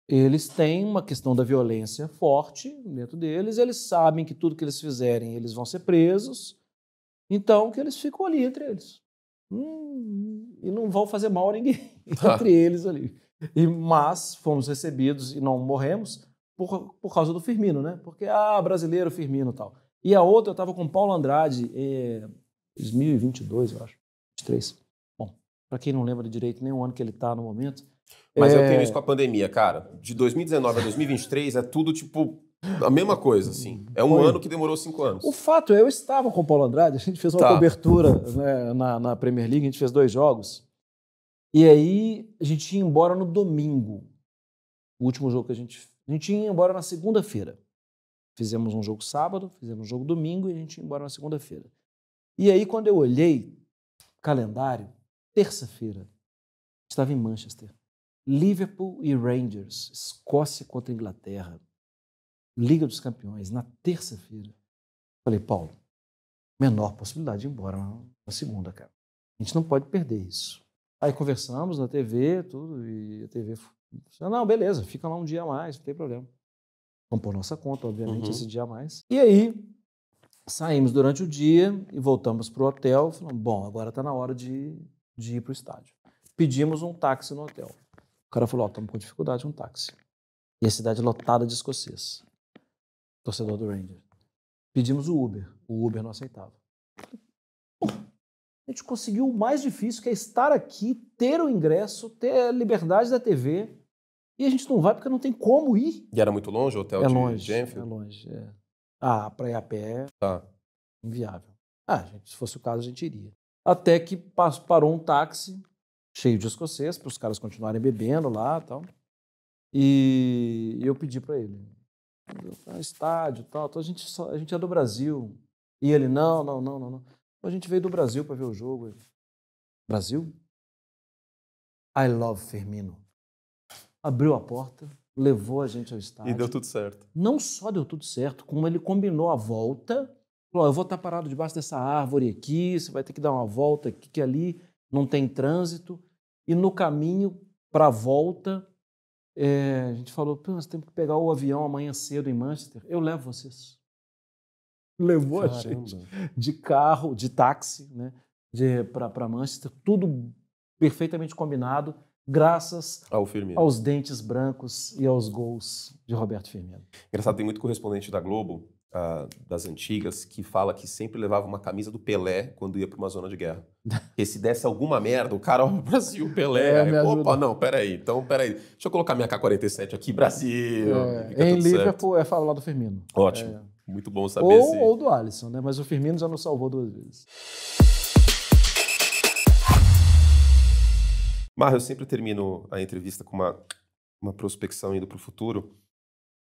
Speaker 1: Eles têm uma questão da violência forte dentro deles. Eles sabem que tudo que eles fizerem, eles vão ser presos. Então, que eles ficam ali entre eles. E não vão fazer mal a ninguém entre eles ali. Mas fomos recebidos e não morremos por causa do Firmino, né? Porque, brasileiro, Firmino e tal. E a outra, eu estava com o Paulo Andrade, 2022, eu acho, 23. Bom, para quem não lembra direito nem o ano que ele está no momento.
Speaker 2: Mas eu tenho isso com a pandemia, cara. De 2019 a 2023 é tudo, tipo, a mesma coisa, assim. É um ano que demorou 5 anos.
Speaker 1: O fato é, eu estava com o Paulo Andrade, a gente fez uma cobertura, né, na Premier League, a gente fez 2 jogos. E aí, a gente ia embora no domingo. O último jogo que a gente ia embora na segunda-feira. Fizemos um jogo sábado, fizemos um jogo domingo e a gente ia embora na segunda-feira. E aí, quando eu olhei o calendário, terça-feira, estava em Manchester. Liverpool e Rangers, Escócia contra Inglaterra, Liga dos Campeões, na terça-feira. Falei, Paulo, menor possibilidade de ir embora na segunda, cara. A gente não pode perder isso. Aí conversamos na TV, tudo, e a TV falou, não, beleza, fica lá um dia a mais, não tem problema. Vamos por nossa conta, obviamente, esse dia a mais. E aí, saímos durante o dia e voltamos para o hotel, falando, bom, agora está na hora de ir para o estádio. Pedimos um táxi no hotel. O cara falou, estamos com dificuldade, um táxi. E a cidade lotada de escocês. Torcedor do Rangers. Pedimos o Uber não aceitava. A gente conseguiu o mais difícil, que é estar aqui, ter o ingresso, ter a liberdade da TV, e a gente não vai porque não tem como ir.
Speaker 2: E era muito longe o hotel de Enfield?
Speaker 1: É longe, para ir a pé, inviável. Gente, se fosse o caso, a gente iria. Até que parou um táxi cheio de escocês, para os caras continuarem bebendo lá e tal. E eu pedi para ele, estádio e tal, a gente é do Brasil. E ele, não. A gente veio do Brasil para ver o jogo. Brasil? I love Firmino. Abriu a porta, levou a gente ao estádio.
Speaker 2: E deu tudo certo.
Speaker 1: Não só deu tudo certo, como ele combinou a volta. Falou, eu vou estar parado debaixo dessa árvore aqui, você vai ter que dar uma volta aqui, que ali não tem trânsito. E no caminho para a volta, a gente falou, nós temos que pegar o avião amanhã cedo em Manchester. Eu levo vocês. Levou a gente de carro, de táxi, né, para Manchester, tudo perfeitamente combinado, graças aos dentes brancos e aos gols de Roberto Firmino.
Speaker 2: Engraçado, tem muito correspondente da Globo, das antigas, que fala que sempre levava uma camisa do Pelé quando ia para uma zona de guerra. Porque se desse alguma merda, o cara, Brasil, Pelé. Opa, não, peraí. Deixa eu colocar minha K-47 aqui, Brasil.
Speaker 1: Em Liverpool falar do Firmino.
Speaker 2: Ótimo. Muito bom saber
Speaker 1: ou do Alisson, né? Mas o Firmino já nos salvou 2 vezes.
Speaker 2: Marra, eu sempre termino a entrevista com uma prospecção indo para o futuro.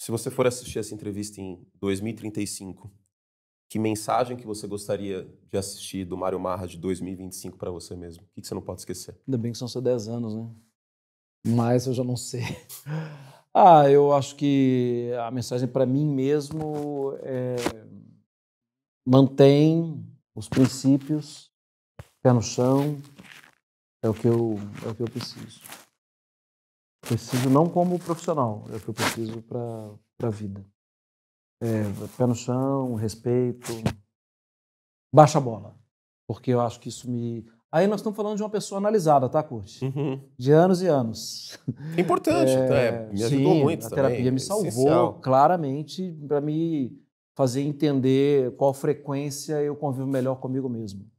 Speaker 2: Se você for assistir essa entrevista em 2035, que mensagem que você gostaria de assistir do Mário Marra de 2025 para você mesmo? O que você não pode esquecer?
Speaker 1: Ainda bem que são só 10 anos, né? Mas eu já não sei. Eu acho que a mensagem para mim mesmo é mantém os princípios, pé no chão, é o que eu preciso. Preciso não como profissional, é o que eu preciso para a vida. Pé no chão, respeito, baixa a bola, porque eu acho que isso me... Aí nós estamos falando de uma pessoa analisada, tá, Curti? De anos e anos.
Speaker 2: É importante, me ajudou muito
Speaker 1: a
Speaker 2: também.
Speaker 1: Terapia me salvou claramente para me fazer entender qual frequência eu convivo melhor comigo mesmo.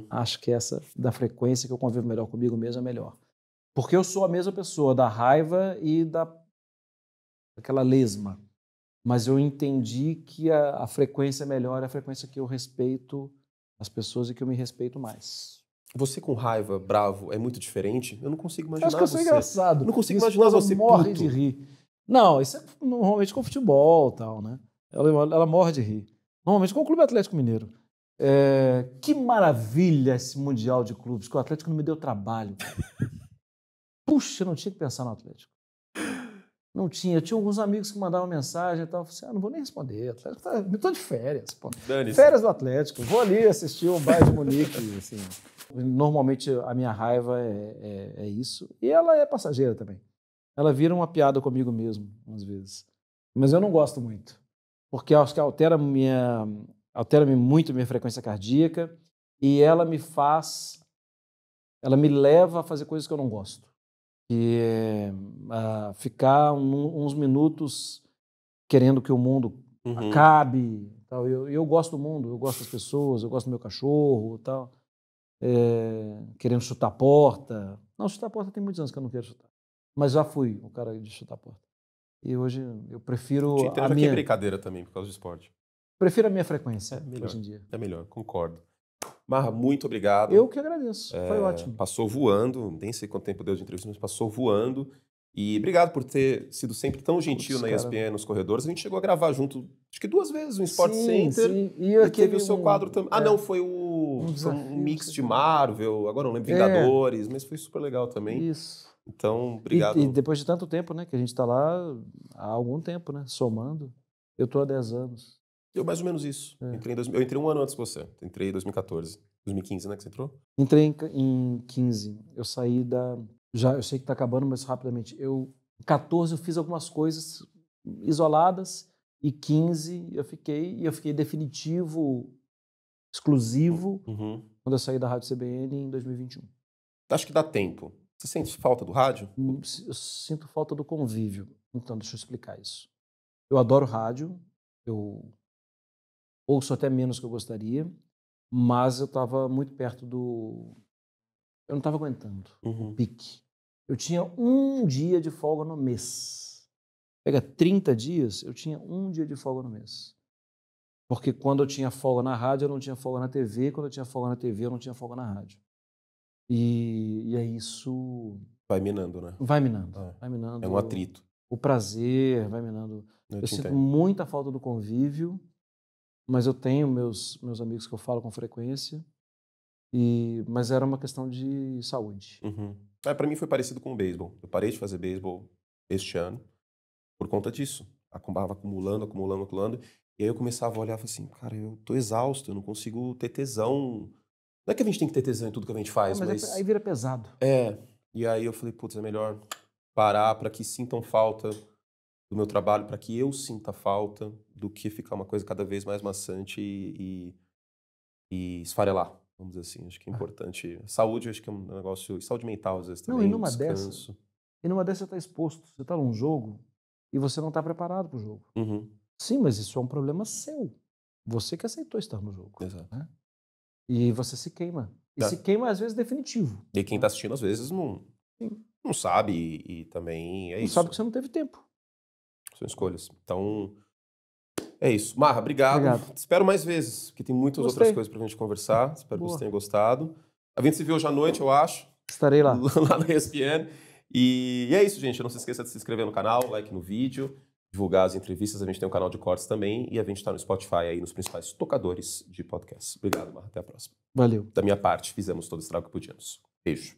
Speaker 1: Acho que essa da frequência que eu convivo melhor comigo mesmo é melhor. Porque eu sou a mesma pessoa da raiva e daquela lesma. Mas eu entendi que a frequência melhor é a frequência que eu respeito as pessoas e que eu me respeito mais.
Speaker 2: Você com raiva, bravo, é muito diferente? Eu não consigo imaginar
Speaker 1: você. Acho que eu sou engraçado.
Speaker 2: Eu não consigo imaginar você
Speaker 1: morre de rir. Não, isso é normalmente com futebol e tal, né? Ela morre de rir. Normalmente com o Clube Atlético Mineiro. Que maravilha esse Mundial de Clubes, que o Atlético não me deu trabalho. Puxa, eu não tinha que pensar no Atlético. Não tinha. Eu tinha alguns amigos que mandavam mensagem e tal. Eu falei assim, não vou nem responder. Atlético eu estou de férias, pô. Férias do Atlético. Vou ali assistir o Bayern de Munique, assim. Normalmente a minha raiva é isso. E ela é passageira também. Ela vira uma piada comigo mesmo, às vezes. Mas eu não gosto muito. Porque eu acho que altera-me muito minha frequência cardíaca e ela me leva a fazer coisas que eu não gosto. Que é ficar uns minutos querendo que o mundo acabe. Tal. Eu gosto do mundo, eu gosto das pessoas, eu gosto do meu cachorro, tal. Querendo chutar a porta. Não, chutar a porta tem muitos anos que eu não quero chutar. Mas já fui o cara de chutar a porta. E hoje eu prefiro
Speaker 2: a minha... brincadeira também, por causa do esporte.
Speaker 1: Prefiro a minha frequência hoje em dia.
Speaker 2: É melhor, concordo. Marra, muito obrigado.
Speaker 1: Eu que agradeço, foi ótimo.
Speaker 2: Passou voando, nem sei quanto tempo deu de entrevista, mas passou voando. E obrigado por ter sido sempre tão gentil na ESPN, nos corredores. A gente chegou a gravar junto, acho que 2 vezes, no Sport Center.
Speaker 1: Sim.
Speaker 2: E teve o seu quadro também. Não, foi um mix de Marvel, agora não lembro, Vingadores, mas foi super legal também.
Speaker 1: Isso.
Speaker 2: Então, obrigado.
Speaker 1: E depois de tanto tempo, né, que a gente está lá há algum tempo, né, somando, eu estou há 10 anos.
Speaker 2: Deu mais ou menos isso. Eu entrei 1 ano antes que você. Entrei em 2014. 2015, né, que você entrou?
Speaker 1: Entrei em 15. Eu saí eu sei que está acabando, mas rapidamente. Em 14 eu fiz algumas coisas isoladas e 15 eu fiquei definitivo, exclusivo, quando eu saí da Rádio CBN em 2021.
Speaker 2: Acho que dá tempo. Você sente falta do rádio?
Speaker 1: Eu sinto falta do convívio. Então, deixa eu explicar isso. Eu adoro rádio, eu ouço até menos que eu gostaria, mas eu estava muito perto eu não estava aguentando o pique. Eu tinha 1 dia de folga no mês. Pega 30 dias, eu tinha 1 dia de folga no mês. Porque quando eu tinha folga na rádio, eu não tinha folga na TV. Quando eu tinha folga na TV, eu não tinha folga na rádio. E é isso...
Speaker 2: Vai minando, né?
Speaker 1: Vai minando.
Speaker 2: É um atrito.
Speaker 1: O prazer, vai minando. Eu sinto muita falta do convívio, mas eu tenho meus amigos que eu falo com frequência, mas era uma questão de saúde.
Speaker 2: Para mim foi parecido com o beisebol. Eu parei de fazer beisebol este ano por conta disso. Acabava acumulando. E aí eu começava a olhar e falava assim, cara, eu tô exausto, eu não consigo ter tesão. Não é que a gente tem que ter tesão em tudo que a gente faz, mas...
Speaker 1: Aí vira pesado.
Speaker 2: E aí eu falei, putz, é melhor parar para que sintam falta do meu trabalho, para que eu sinta falta, do que ficar uma coisa cada vez mais maçante e esfarelar, vamos dizer assim. Acho que é importante. Saúde, acho que é um negócio... Saúde mental, às vezes, também.
Speaker 1: Não, e numa dessa você está exposto. Você está num jogo e você não está preparado para o jogo. Sim, mas isso é um problema seu. Você que aceitou estar no jogo.
Speaker 2: Exato.
Speaker 1: Né? E você se queima. E se queima, às vezes, definitivo.
Speaker 2: E quem está assistindo, às vezes, não sabe e também é isso.
Speaker 1: Não sabe que você não teve tempo.
Speaker 2: São escolhas. Então, é isso. Marra, obrigado. Espero mais vezes, porque tem muitas outras coisas pra gente conversar. Espero que você tenha gostado. A gente se vê hoje à noite, eu acho.
Speaker 1: Estarei lá.
Speaker 2: Lá na ESPN. E é isso, gente. Não se esqueça de se inscrever no canal, like no vídeo, divulgar as entrevistas. A gente tem um canal de cortes também. E a gente está no Spotify aí, nos principais tocadores de podcast. Obrigado, Marra. Até a próxima.
Speaker 1: Valeu.
Speaker 2: Da minha parte, fizemos todo o estrago que podíamos. Beijo.